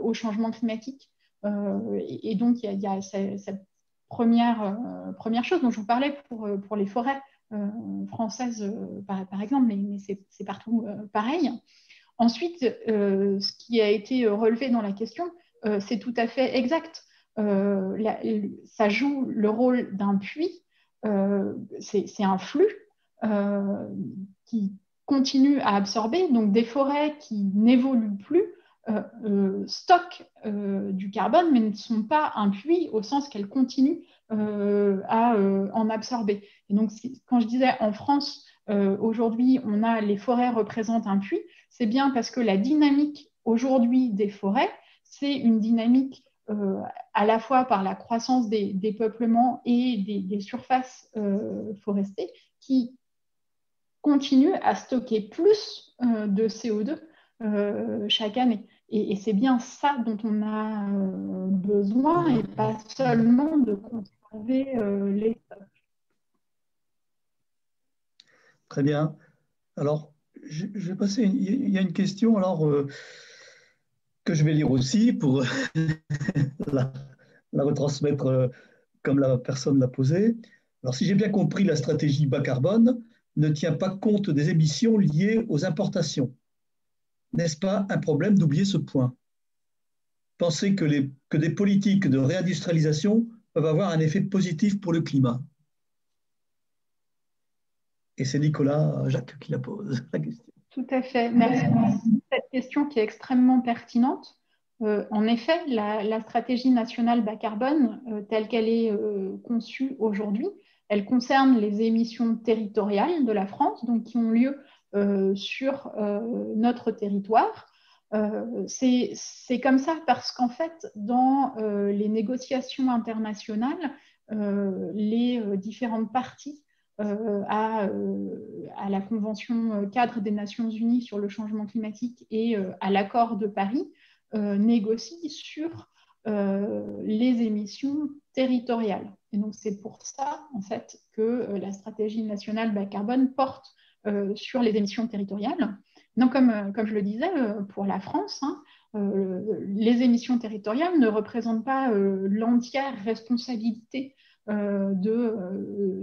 au changement climatique. Et donc, il y a cette première chose dont je vous parlais pour les forêts françaises, par exemple, mais c'est partout pareil. Ensuite, ce qui a été relevé dans la question, c'est tout à fait exact. Ça joue le rôle d'un puits, c'est un flux qui continue à absorber, donc des forêts qui n'évoluent plus stockent du carbone, mais ne sont pas un puits au sens qu'elles continuent à en absorber. Et donc, quand je disais en France, aujourd'hui, les forêts représentent un puits, c'est bien parce que la dynamique aujourd'hui des forêts, c'est une dynamique à la fois par la croissance des peuplements et des surfaces forestées qui continue à stocker plus de CO2 chaque année. Et c'est bien ça dont on a besoin et pas seulement de conserver les stocks.
Très bien. Alors, je vais passer. Il y a une question alors, que je vais lire aussi pour la retransmettre comme la personne l'a posée. Alors, si j'ai bien compris, la stratégie bas carbone ne tient pas compte des émissions liées aux importations. N'est-ce pas un problème d'oublier ce point? penser que des politiques de réindustrialisation peuvent avoir un effet positif pour le climat? Et c'est Nicolas Jacques qui la pose, la question.
Tout à fait. Merci pour cette question qui est extrêmement pertinente. En effet, la stratégie nationale bas carbone, telle qu'elle est conçue aujourd'hui, elle concerne les émissions territoriales de la France, donc qui ont lieu sur notre territoire. C'est comme ça parce qu'en fait, dans les négociations internationales, les différentes parties à la Convention cadre des Nations Unies sur le changement climatique et à l'accord de Paris négocient sur les émissions territoriales. Et donc c'est pour ça en fait que la stratégie nationale bas carbone porte sur les émissions territoriales. Donc comme je le disais, pour la France, les émissions territoriales ne représentent pas l'entière responsabilité de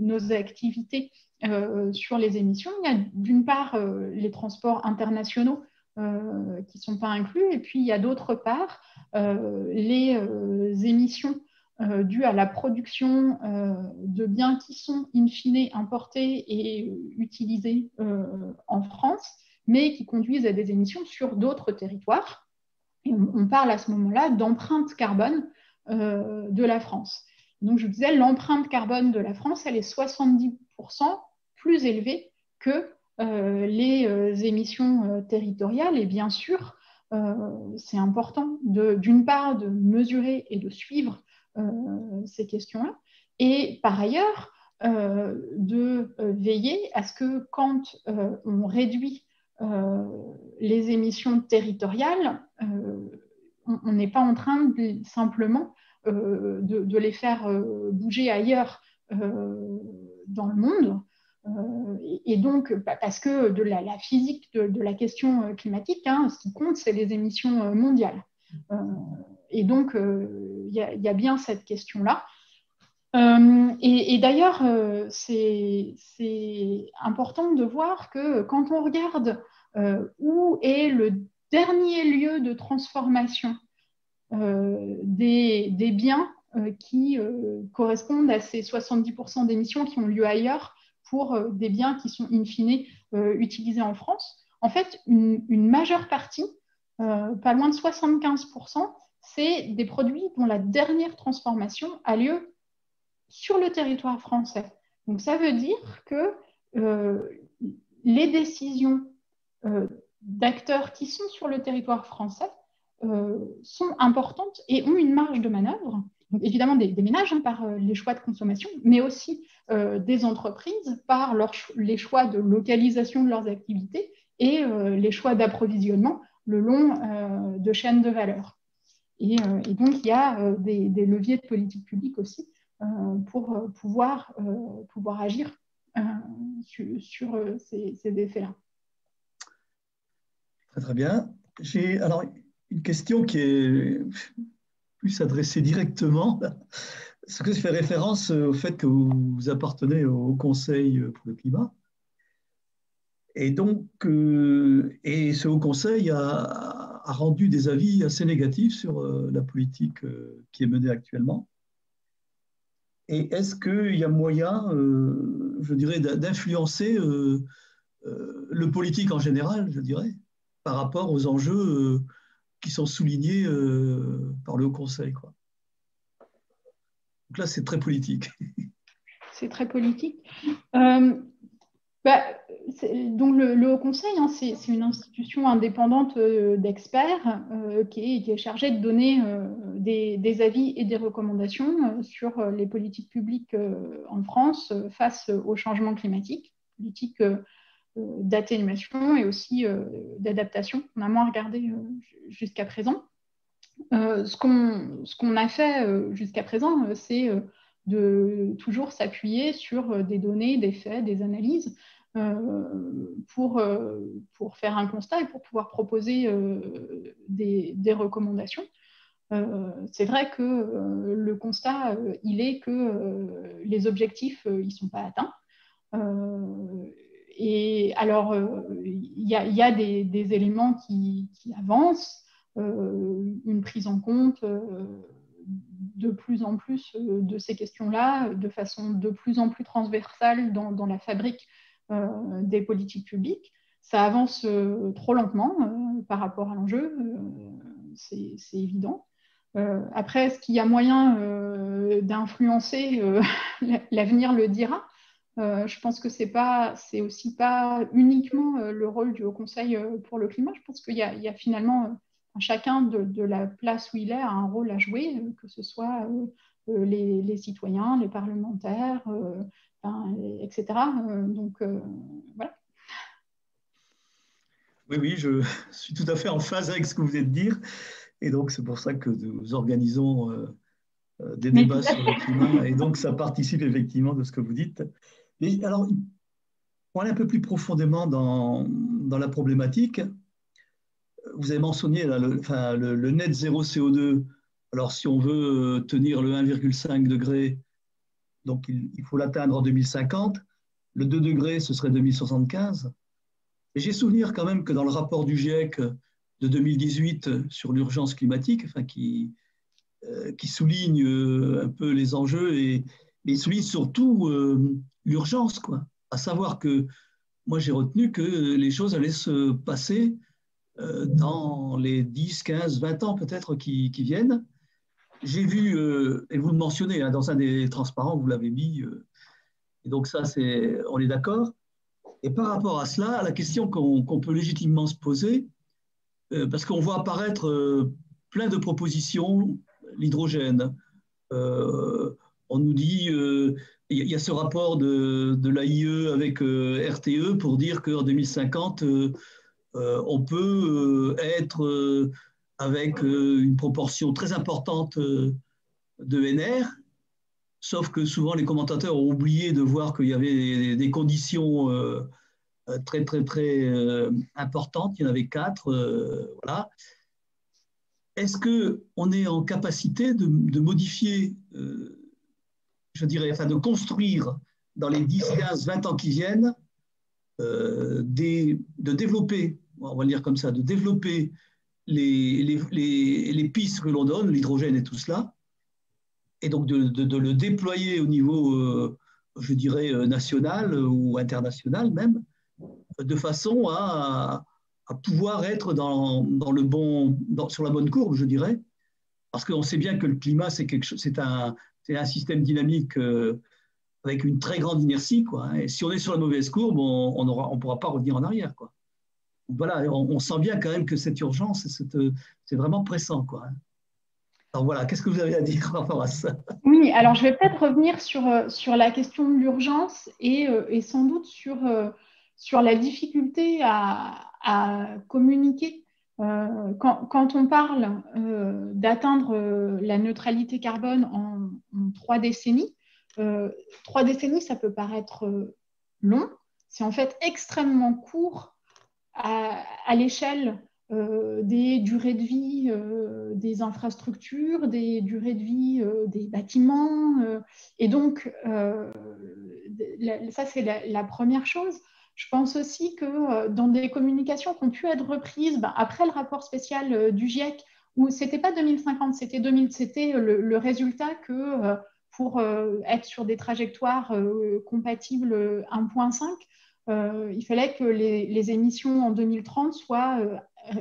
nos activités sur les émissions. Il y a d'une part les transports internationaux qui ne sont pas inclus, et puis il y a d'autre part les émissions dues à la production de biens qui sont in fine importés et utilisés en France, mais qui conduisent à des émissions sur d'autres territoires. Et on parle à ce moment-là d'empreinte carbone de la France. Donc, je vous disais, l'empreinte carbone de la France, elle est 70% plus élevée que les émissions territoriales. Et bien sûr, c'est important d'une part de mesurer et de suivre ces questions-là. Et par ailleurs, de veiller à ce que quand on réduit les émissions territoriales, on n'est pas en train de simplement de les faire bouger ailleurs dans le monde. Et donc, parce que de la physique de la question climatique, ce qui compte, c'est les émissions mondiales. Et donc, il y a bien cette question-là. Et d'ailleurs, c'est important de voir que quand on regarde où est le dernier lieu de transformation des biens qui correspondent à ces 70% d'émissions qui ont lieu ailleurs pour des biens qui sont in fine utilisés en France, en fait, une majeure partie, pas loin de 75%, c'est des produits dont la dernière transformation a lieu sur le territoire français. Donc ça veut dire que les décisions d'acteurs qui sont sur le territoire français sont importantes et ont une marge de manœuvre. Donc, évidemment des ménages par les choix de consommation, mais aussi des entreprises par les choix de localisation de leurs activités et les choix d'approvisionnement le long de chaînes de valeur. Et donc, il y a des leviers de politique publique aussi pour pouvoir agir sur ces effets-là.
Très, très bien. J'ai alors une question qui est plus adressée directement. Ce que fait référence au fait que vous appartenez au Conseil pour le climat. Et donc, et ce Haut Conseil a rendu des avis assez négatifs sur la politique qui est menée actuellement. Et est-ce qu'il y a moyen, je dirais, d'influencer le politique en général, je dirais, par rapport aux enjeux qui sont soulignés par le Haut Conseil, quoi. Donc là, c'est très politique.
C'est très politique. Donc le Haut Conseil, c'est une institution indépendante d'experts qui est chargée de donner des avis et des recommandations sur les politiques publiques en France face au changement climatique, politiques d'atténuation et aussi d'adaptation. On a moins regardé jusqu'à présent. Ce qu'on a fait jusqu'à présent, c'est de toujours s'appuyer sur des données, des faits, des analyses pour faire un constat et pour pouvoir proposer des recommandations. C'est vrai que le constat, il est que les objectifs, ils ne sont pas atteints. Et alors, il y a des éléments qui avancent. une prise en compte de plus en plus de ces questions-là, de façon de plus en plus transversale dans la fabrique des politiques publiques. Ça avance trop lentement par rapport à l'enjeu, c'est évident. Après, est-ce qu'il y a moyen d'influencer l'avenir le dira. Je pense que c'est aussi pas uniquement le rôle du Haut Conseil pour le climat. Je pense qu'il y a finalement chacun de la place où il est a un rôle à jouer, que ce soit les citoyens, les parlementaires, etc. Donc voilà.
Oui, oui, je suis tout à fait en phase avec ce que vous venez de dire. Et donc, c'est pour ça que nous organisons des débats sur le climat. Et donc, ça participe effectivement de ce que vous dites. Mais alors, pour aller un peu plus profondément dans la problématique, vous avez mentionné là, le net zéro CO2. Alors, si on veut tenir le 1,5 degré, donc il faut l'atteindre en 2050. Le 2 degrés, ce serait 2075. Et j'ai souvenir quand même que dans le rapport du GIEC de 2018 sur l'urgence climatique, qui souligne un peu les enjeux et souligne surtout l'urgence, quoi. À savoir que moi, j'ai retenu que les choses allaient se passer dans les 10, 15, 20 ans peut-être qui viennent. J'ai vu, et vous le mentionnez, hein, dans un des transparents, vous l'avez mis, et donc ça, on est d'accord. Et par rapport à cela, la question qu'on peut légitimement se poser, parce qu'on voit apparaître plein de propositions, l'hydrogène. On nous dit, il y a ce rapport de l'AIE avec RTE pour dire qu'en 2050, on peut être avec une proportion très importante de NR, sauf que souvent les commentateurs ont oublié de voir qu'il y avait des conditions très, très, très importantes. Il y en avait 4. Voilà. Est-ce qu'on est en capacité de modifier, je dirais, enfin de construire dans les 10, 15, 20 ans qui viennent, de développer, on va le dire comme ça, de développer les pistes que l'on donne, l'hydrogène et tout cela, et donc de le déployer au niveau, je dirais, national ou international même, de façon à pouvoir être sur la bonne courbe, je dirais, parce qu'on sait bien que le climat, c'est un système dynamique avec une très grande inertie, quoi, hein, et si on est sur la mauvaise courbe, on ne pourra pas revenir en arrière, quoi. Donc voilà, on sent bien quand même que cette urgence, c'est vraiment pressant, quoi. Alors voilà, qu'est-ce que vous avez à dire par rapport à ça?
Oui, alors je vais peut-être revenir sur la question de l'urgence et sans doute sur la difficulté à communiquer. Quand on parle d'atteindre la neutralité carbone en 3 décennies, 3 décennies, ça peut paraître long. C'est en fait extrêmement court à l'échelle des durées de vie des infrastructures, des durées de vie des bâtiments. Et donc, ça, c'est la première chose. Je pense aussi que dans des communications qui ont pu être reprises après le rapport spécial du GIEC, où ce n'était pas 2050, c'était le résultat que pour être sur des trajectoires compatibles 1,5, il fallait que les émissions en 2030 soient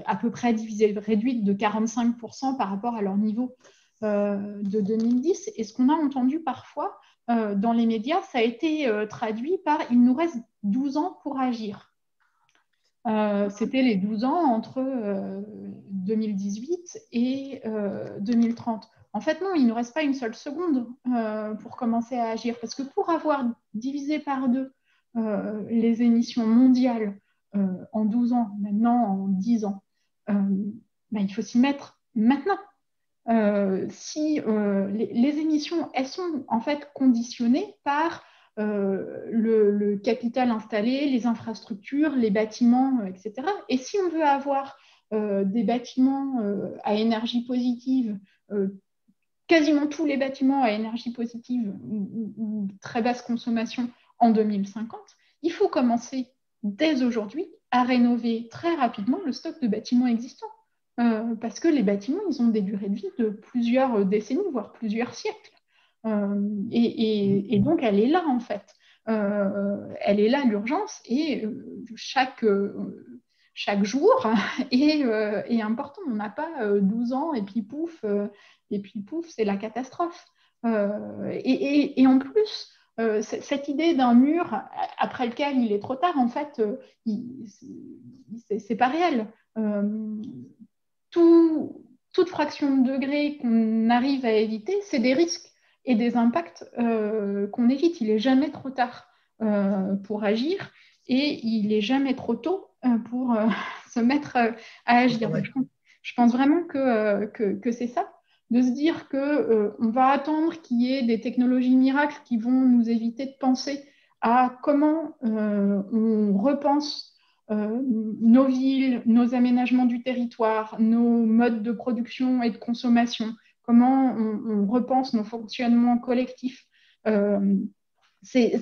à peu près réduites de 45% par rapport à leur niveau de 2010. Et ce qu'on a entendu parfois dans les médias, ça a été traduit par « il nous reste 12 ans pour agir ». C'était les 12 ans entre 2018 et 2030. En fait, non, il ne nous reste pas une seule seconde pour commencer à agir, parce que pour avoir divisé par 2 les émissions mondiales en 12 ans, maintenant en 10 ans, il faut s'y mettre maintenant. Si les émissions, elles sont en fait conditionnées par le capital installé, les infrastructures, les bâtiments, etc. Et si on veut avoir des bâtiments à énergie positive, quasiment tous les bâtiments à énergie positive ou très basse consommation en 2050, il faut commencer dès aujourd'hui à rénover très rapidement le stock de bâtiments existants. parce que les bâtiments, ils ont des durées de vie de plusieurs décennies, voire plusieurs siècles. Et donc, elle est là, en fait. Elle est là, l'urgence, et chaque jour est important. On n'a pas 12 ans, et puis pouf, c'est la catastrophe. Et en plus, cette idée d'un mur après lequel il est trop tard, en fait, c'est pas réel. Toute fraction de degré qu'on arrive à éviter, c'est des risques et des impacts qu'on évite. Il n'est jamais trop tard pour agir et il n'est jamais trop tôt pour se mettre à agir. Donc, je pense vraiment que c'est ça, de se dire qu'on va attendre qu'il y ait des technologies miracles qui vont nous éviter de penser à comment on repense nos villes, nos aménagements du territoire, nos modes de production et de consommation, comment on repense nos fonctionnements collectifs. C'est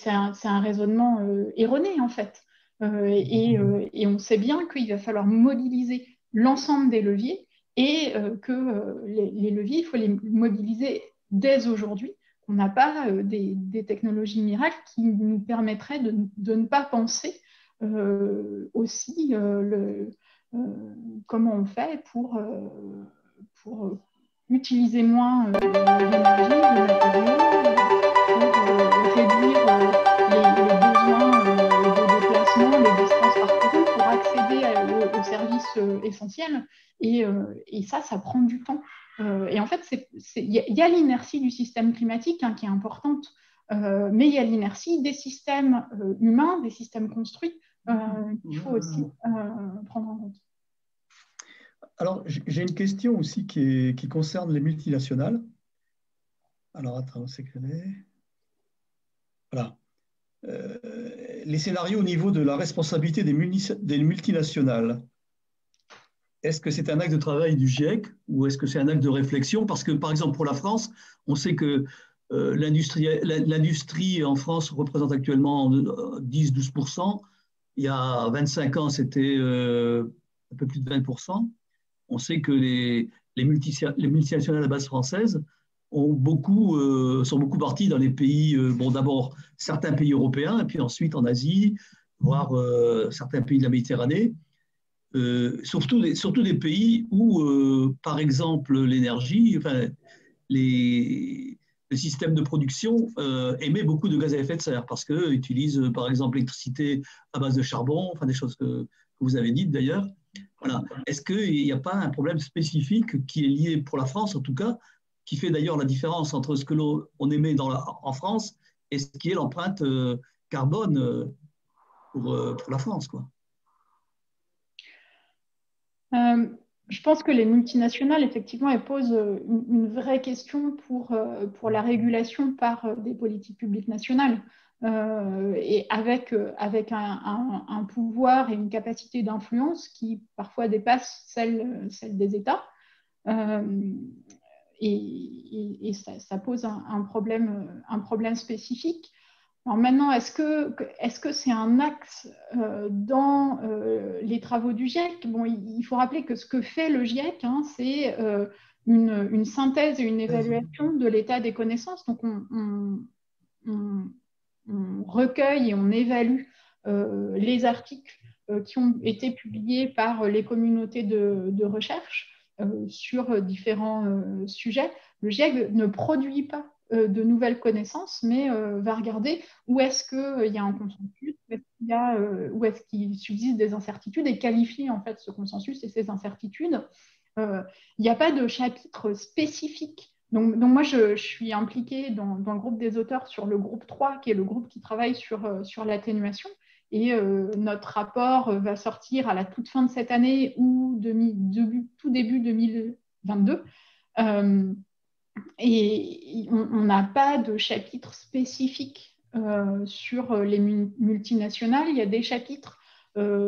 un raisonnement erroné, en fait. Et on sait bien qu'il va falloir mobiliser l'ensemble des leviers et que les leviers, il faut les mobiliser dès aujourd'hui. On n'a pas des technologies miracles qui nous permettraient de ne pas penser aussi comment on fait pour utiliser moins d'énergie, de matériaux, pour réduire les besoins de déplacement, les distances parcourues, pour accéder aux services essentiels. Et ça prend du temps. Et en fait, il y a l'inertie du système climatique qui est importante, mais il y a l'inertie des systèmes humains, des systèmes construits, qu'il faut aussi prendre en compte.
Alors, j'ai une question aussi qui concerne les multinationales. Alors, attends, c'est que... Voilà. Les scénarios au niveau de la responsabilité des multinationales. Est-ce que c'est un acte de travail du GIEC ou est-ce que c'est un acte de réflexion? Parce que, par exemple, pour la France, on sait que l'industrie en France représente actuellement 10-12%. Il y a 25 ans, c'était un peu plus de 20%. On sait que les multinationales à base française sont beaucoup parties dans les pays, bon, d'abord certains pays européens, et puis ensuite en Asie, voire certains pays de la Méditerranée. Surtout des pays où, par exemple, l'énergie, enfin, le système de production émet beaucoup de gaz à effet de serre parce qu'ils utilisent, par exemple, l'électricité à base de charbon, enfin des choses que vous avez dites d'ailleurs. Voilà. Est-ce qu'il n'y a pas un problème spécifique qui est lié, pour la France en tout cas, qui fait d'ailleurs la différence entre ce que l'on émet en France et ce qui est l'empreinte carbone pour la France, quoi?
Je pense que les multinationales, effectivement, elles posent une vraie question pour la régulation par des politiques publiques nationales. Et avec un pouvoir et une capacité d'influence qui parfois dépasse celle des États. Et ça pose un problème spécifique. Alors maintenant, est-ce que c'est un axe dans les travaux du GIEC? Bon, il faut rappeler que ce que fait le GIEC, c'est une synthèse et une évaluation de l'état des connaissances. Donc, on recueille et on évalue les articles qui ont été publiés par les communautés de recherche sur différents sujets. Le GIEC ne produit pas de nouvelles connaissances, mais va regarder où est-ce qu'il y a un consensus, où est-ce qu'il subsiste des incertitudes et qualifier en fait ce consensus et ces incertitudes. Il n'y a pas de chapitre spécifique. Donc moi, je suis impliquée dans le groupe des auteurs sur le groupe 3, qui est le groupe qui travaille sur l'atténuation. Et notre rapport va sortir à la toute fin de cette année ou tout début 2022. Et on n'a pas de chapitre spécifique sur les multinationales. Il y a des chapitres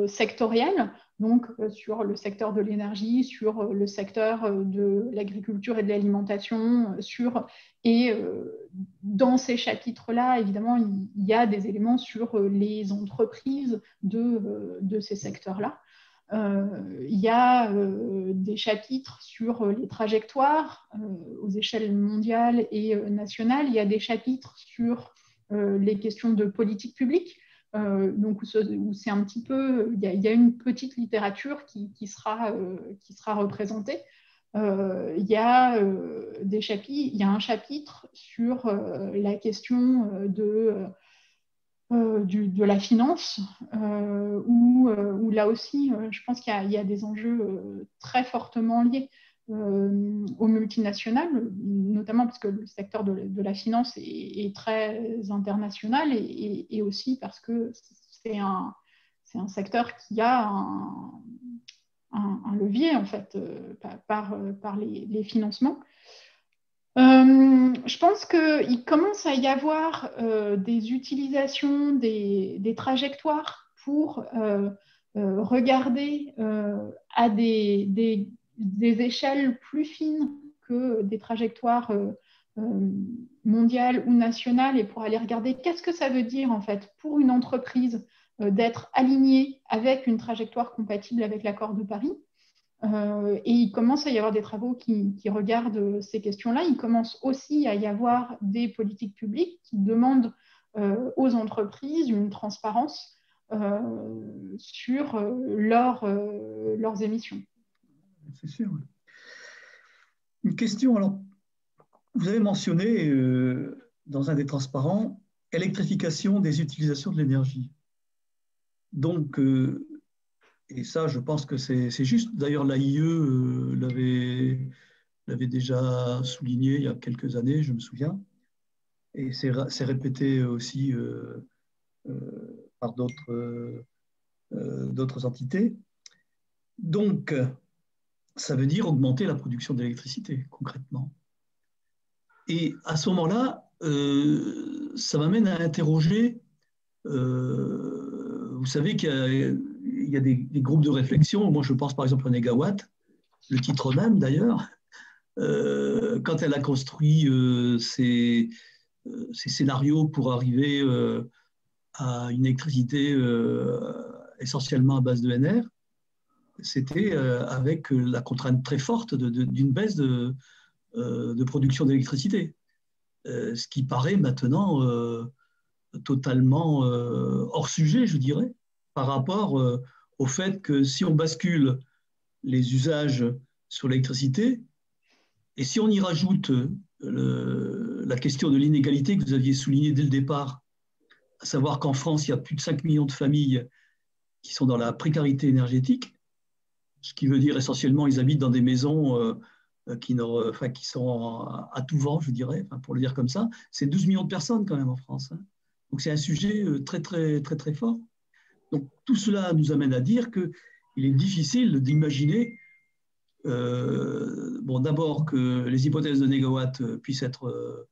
sectoriels, donc sur le secteur de l'énergie, sur le secteur de l'agriculture et de l'alimentation, et dans ces chapitres-là, évidemment, il y a des éléments sur les entreprises de ces secteurs-là. Il y a des chapitres sur les trajectoires aux échelles mondiales et nationales. Il y a des chapitres sur les questions de politique publique. Donc, où c'est un petit peu, il y a une petite littérature qui sera représentée. Il y a il y a un chapitre sur la question de la finance, où là aussi, je pense qu'il y a des enjeux très fortement liés aux multinationales, notamment parce que le secteur de la finance est très international et aussi parce que c'est un secteur qui a un levier, en fait, par les financements. Je pense qu'il commence à y avoir des utilisations, des trajectoires pour regarder à des échelles plus fines que des trajectoires mondiales ou nationales, et pour aller regarder qu'est-ce que ça veut dire en fait pour une entreprise d'être alignée avec une trajectoire compatible avec l'accord de Paris. Et il commence à y avoir des travaux qui regardent ces questions-là. Il commence aussi à y avoir des politiques publiques qui demandent aux entreprises une transparence sur leurs émissions.
C'est sûr. Une question, alors, vous avez mentionné dans un des transparents, électrification des utilisations de l'énergie. Donc, et ça, je pense que c'est juste. D'ailleurs, l'AIE l'avait déjà souligné il y a quelques années, je me souviens. Et c'est répété aussi par d'autres entités. Donc, ça veut dire augmenter la production d'électricité, concrètement. Et à ce moment-là, ça m'amène à interroger, vous savez qu'il y a des groupes de réflexion. Moi, je pense par exemple à Négawatt, le titre même d'ailleurs, quand elle a construit ces scénarios pour arriver à une électricité essentiellement à base de NR, c'était avec la contrainte très forte d'une baisse de production d'électricité. Ce qui paraît maintenant totalement hors sujet, je dirais, par rapport au fait que si on bascule les usages sur l'électricité, et si on y rajoute la question de l'inégalité que vous aviez soulignée dès le départ, à savoir qu'en France, il y a plus de 5 millions de familles qui sont dans la précarité énergétique, ce qui veut dire essentiellement qu'ils habitent dans des maisons qui sont à tout vent, je dirais, pour le dire comme ça. C'est 12 millions de personnes quand même en France. Donc c'est un sujet très, très, très, très fort. Donc tout cela nous amène à dire qu'il est difficile d'imaginer, d'abord que les hypothèses de Négawatt puissent être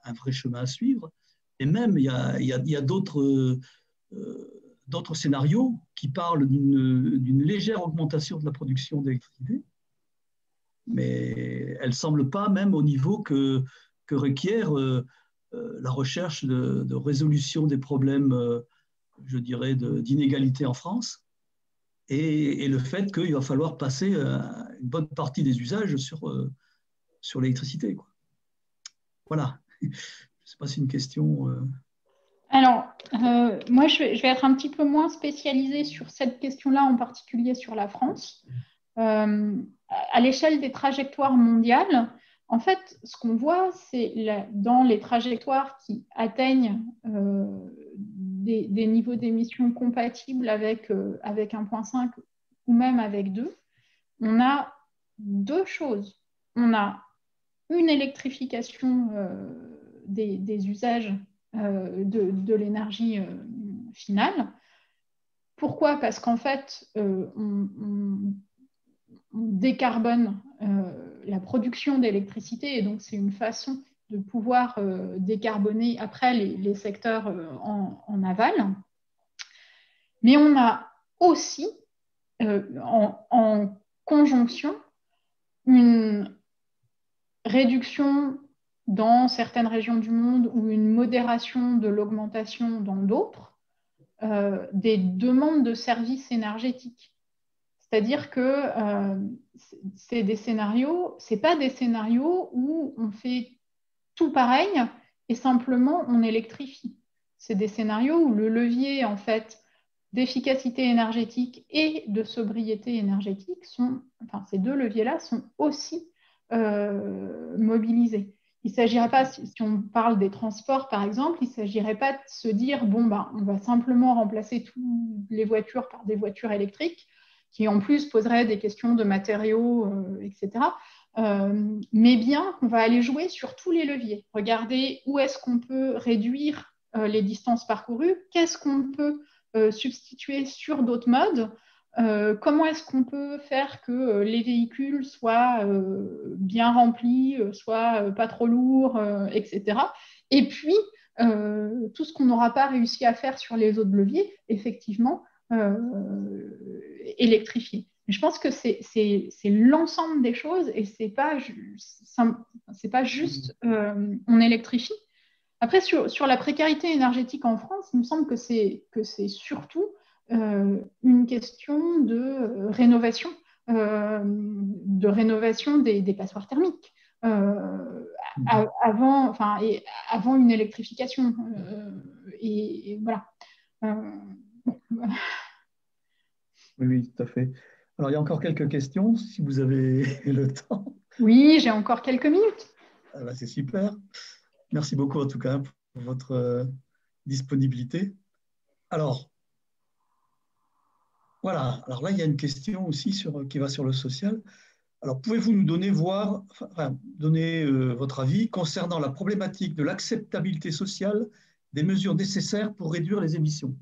un vrai chemin à suivre, et même il y a d'autres scénarios qui parlent d'une légère augmentation de la production d'électricité, mais elle ne semble pas même au niveau que requiert la recherche de résolution des problèmes, je dirais, d'inégalité en France, et le fait qu'il va falloir passer une bonne partie des usages sur l'électricité. Voilà. Je ne sais pas si c'est une question...
Alors, moi, je vais être un petit peu moins spécialisée sur cette question-là, en particulier sur la France. À l'échelle des trajectoires mondiales, en fait, ce qu'on voit, c'est dans les trajectoires qui atteignent des niveaux d'émissions compatibles avec 1,5 ou même avec 2, on a deux choses. On a une électrification des usages de l'énergie finale. Pourquoi ? Parce qu'en fait, on décarbone la production d'électricité, et donc c'est une façon de pouvoir décarboner après les secteurs en aval. Mais on a aussi en conjonction une réduction dans certaines régions du monde ou une modération de l'augmentation dans d'autres des demandes de services énergétiques. C'est-à-dire que c'est des scénarios, c'est pas des scénarios où on fait tout pareil et simplement on électrifie. C'est des scénarios où le levier en fait d'efficacité énergétique et de sobriété énergétique ces deux leviers-là sont aussi mobilisés. Il ne s'agirait pas, si on parle des transports par exemple, il ne s'agirait pas de se dire bon on va simplement remplacer toutes les voitures par des voitures électriques qui en plus poseraient des questions de matériaux, etc. Mais bien qu'on va aller jouer sur tous les leviers. Regarder où est-ce qu'on peut réduire les distances parcourues, qu'est-ce qu'on peut substituer sur d'autres modes, comment est-ce qu'on peut faire que les véhicules soient bien remplis, soient pas trop lourds, etc. Et puis, tout ce qu'on n'aura pas réussi à faire sur les autres leviers, effectivement, électrifier. Je pense que c'est l'ensemble des choses et c'est pas juste on électrifie. Après, sur la précarité énergétique en France, il me semble que c'est surtout une question de rénovation des passoires thermiques. Avant une électrification. Et voilà.
Oui, oui, tout à fait. Alors, il y a encore quelques questions, si vous avez le temps.
Oui, j'ai encore quelques minutes.
Ah ben, c'est super. Merci beaucoup, en tout cas, pour votre disponibilité. Alors, voilà. Alors là, il y a une question aussi qui va sur le social. Alors, pouvez-vous nous donner, votre avis concernant la problématique de l'acceptabilité sociale des mesures nécessaires pour réduire les émissions?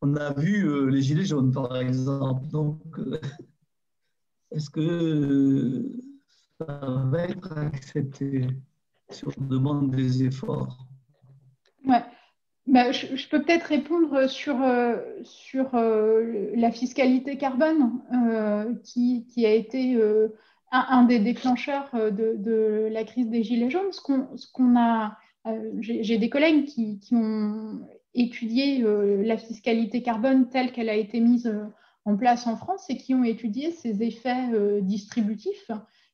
On a vu les gilets jaunes, par exemple. Donc, est-ce que ça va être accepté si on demande des efforts?
Ouais. Je peux peut-être répondre sur la fiscalité carbone qui a été un des déclencheurs de la crise des Gilets jaunes. J'ai des collègues qui ont étudié la fiscalité carbone telle qu'elle a été mise en place en France et qui ont étudié ses effets distributifs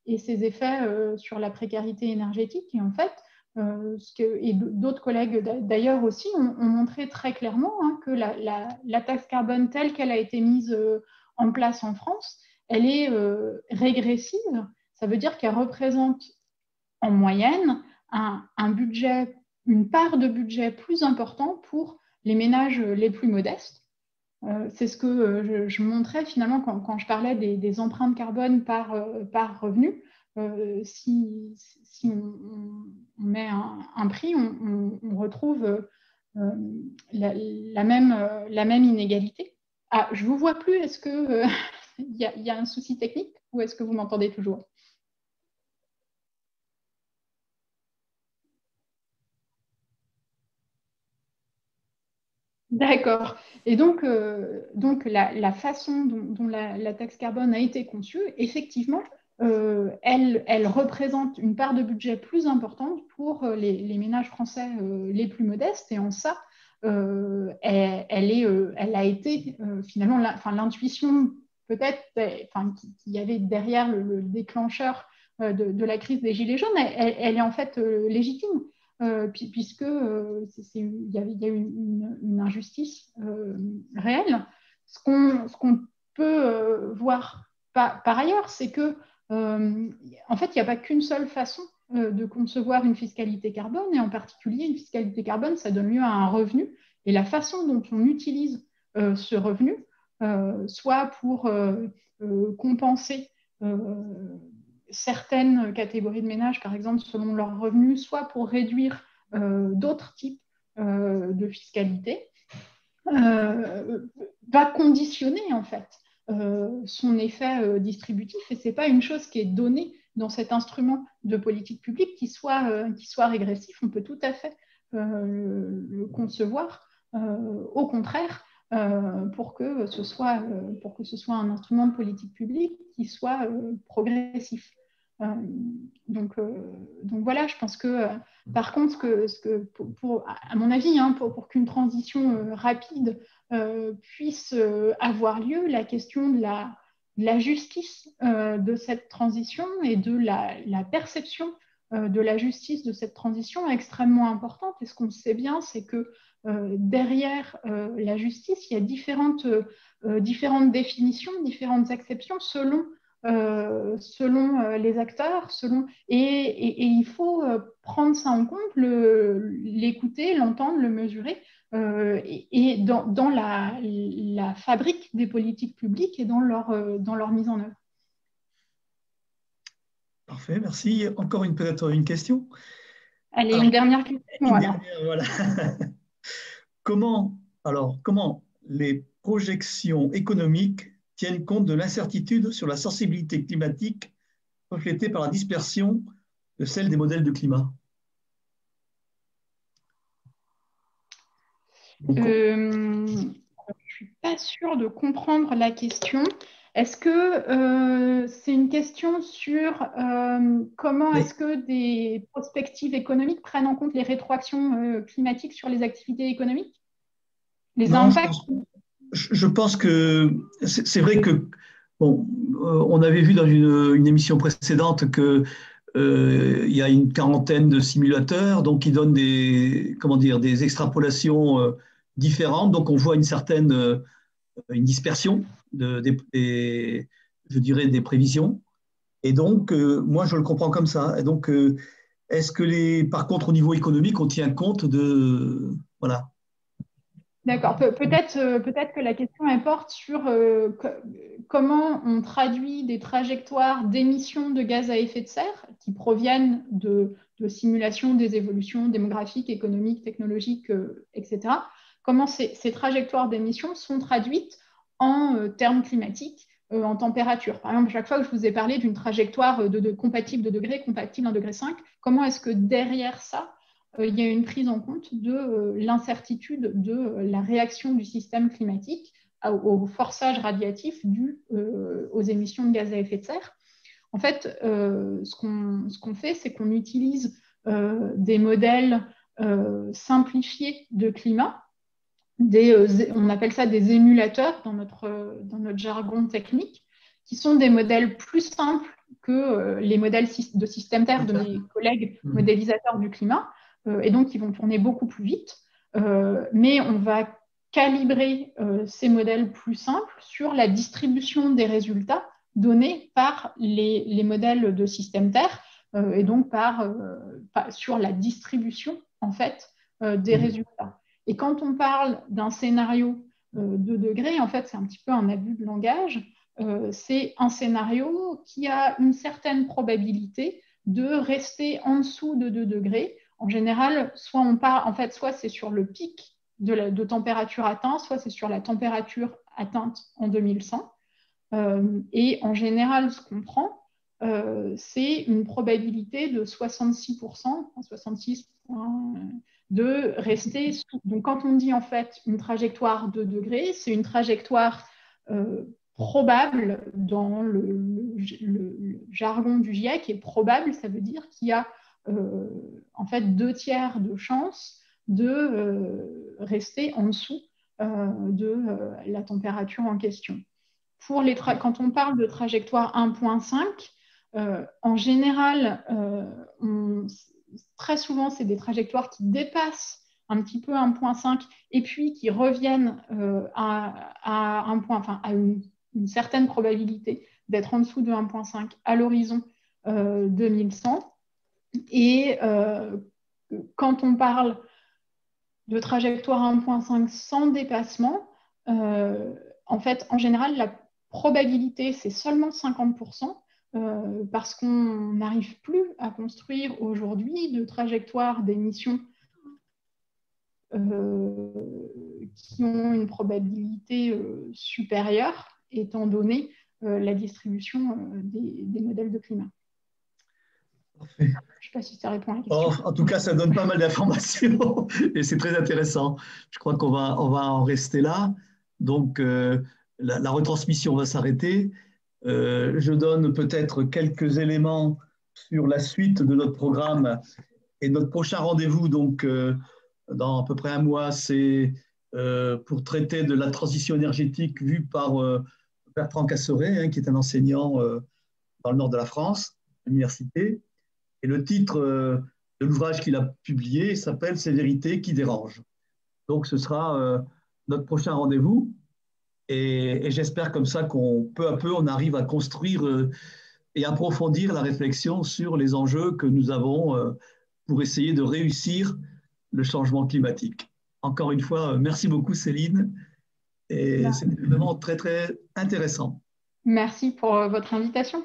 et ses effets sur la précarité énergétique. Et en fait, et d'autres collègues d'ailleurs aussi ont montré très clairement que la taxe carbone telle qu'elle a été mise en place en France, elle est régressive. Ça veut dire qu'elle représente en moyenne une part de budget plus important pour les ménages les plus modestes. C'est ce que je montrais finalement quand je parlais des empreintes carbone par revenu. Si on met un prix, on retrouve la même inégalité. Ah, je ne vous vois plus. Est-ce qu'il y a un souci technique ou est-ce que vous m'entendez toujours? D'accord. Et donc la façon dont la taxe carbone a été conçue, effectivement, elle représente une part de budget plus importante pour les ménages français les plus modestes. Et en ça, elle a été finalement l'intuition peut-être qu'il y avait derrière le déclencheur de la crise des Gilets jaunes, elle est en fait légitime. Puisque il y a eu une injustice réelle. Ce qu'on peut voir par ailleurs, c'est que en fait, il n'y a pas qu'une seule façon de concevoir une fiscalité carbone, et en particulier une fiscalité carbone, ça donne lieu à un revenu, et la façon dont on utilise ce revenu, soit pour compenser certaines catégories de ménages, par exemple, selon leurs revenus, soit pour réduire d'autres types de fiscalité, va conditionner en fait son effet distributif. Et ce n'est pas une chose qui est donnée dans cet instrument de politique publique qui soit régressif. On peut tout à fait le concevoir, au contraire, pour que ce soit un instrument de politique publique qui soit progressif. Donc voilà, je pense que par contre, à mon avis, hein, pour qu'une transition rapide puisse avoir lieu, la question de la justice de cette transition et de la perception de la justice de cette transition est extrêmement importante. Et ce qu'on sait bien, c'est que derrière la justice, il y a différentes définitions, différentes exceptions selon les acteurs, et il faut prendre ça en compte, l'écouter, l'entendre, le mesurer, et dans la fabrique des politiques publiques et dans leur mise en œuvre.
Parfait, merci. Encore peut-être une question.
Allez, une dernière question.
Voilà. Comment les projections économiques tiennent compte de l'incertitude sur la sensibilité climatique reflétée par la dispersion de celle des modèles de climat?
Je ne suis pas sûre de comprendre la question. Est-ce que c'est une question sur comment est-ce que des prospectives économiques prennent en compte les rétroactions climatiques sur les activités économiques? Les impacts?
Je pense que c'est vrai que, bon, on avait vu dans une émission précédente que il y a une quarantaine de simulateurs, donc qui donnent des extrapolations différentes. Donc on voit une dispersion je dirais, des prévisions. Et donc, moi, je le comprends comme ça. Et donc, est-ce que par contre, au niveau économique, on tient compte de... Voilà.
D'accord. Peut-être que la question elle porte sur comment on traduit des trajectoires d'émissions de gaz à effet de serre qui proviennent de simulations des évolutions démographiques, économiques, technologiques, etc. Comment ces trajectoires d'émissions sont traduites en termes climatiques, en température. Par exemple, chaque fois que je vous ai parlé d'une trajectoire compatible de degrés, compatible 1,5 degré, comment est-ce que derrière ça, il y a une prise en compte de l'incertitude de la réaction du système climatique au forçage radiatif dû aux émissions de gaz à effet de serre. En fait, ce qu'on fait, c'est qu'on utilise des modèles simplifiés de climat. On appelle ça des émulateurs dans notre jargon technique, qui sont des modèles plus simples que les modèles de système Terre de mes collègues modélisateurs du climat, et donc ils vont tourner beaucoup plus vite. Mais on va calibrer ces modèles plus simples sur la distribution des résultats donnés par les modèles de système Terre, et donc sur la distribution en fait des résultats. Et quand on parle d'un scénario de degrés, en fait, c'est un petit peu un abus de langage. C'est un scénario qui a une certaine probabilité de rester en dessous de 2 degrés. En général, soit c'est sur le pic de température atteint, soit c'est sur la température atteinte en 2100. Et en général, ce qu'on prend, c'est une probabilité de 66%, 66 de rester sous. Donc, quand on dit en fait une trajectoire de degrés, c'est une trajectoire probable dans le jargon du GIEC. Et probable, ça veut dire qu'il y a en fait 2/3 de chances de rester en dessous de la température en question. Quand on parle de trajectoire 1,5, en général, très souvent, c'est des trajectoires qui dépassent un petit peu 1,5 et puis qui reviennent à une certaine probabilité d'être en dessous de 1,5 à l'horizon 2100. Et quand on parle de trajectoire 1,5 sans dépassement, en fait, en général, la probabilité, c'est seulement 50%. Parce qu'on n'arrive plus à construire aujourd'hui de trajectoires d'émissions qui ont une probabilité supérieure, étant donné la distribution des modèles de climat.
Parfait.
Je ne sais pas si ça répond à la question.
En tout cas, ça donne pas mal d'informations et c'est très intéressant. Je crois qu'on va en rester là. Donc, la retransmission va s'arrêter. Je donne peut-être quelques éléments sur la suite de notre programme et notre prochain rendez-vous, donc dans à peu près un mois, c'est pour traiter de la transition énergétique vue par Bertrand Casseret, hein, qui est un enseignant dans le nord de la France, à l'université. Et le titre de l'ouvrage qu'il a publié s'appelle « Ces vérités qui dérangent ». Donc, ce sera notre prochain rendez-vous. Et j'espère comme ça qu'on peu à peu, on arrive à construire et approfondir la réflexion sur les enjeux que nous avons pour essayer de réussir le changement climatique. Encore une fois, merci beaucoup Céline. Et c'était vraiment très, très intéressant.
Merci pour votre invitation.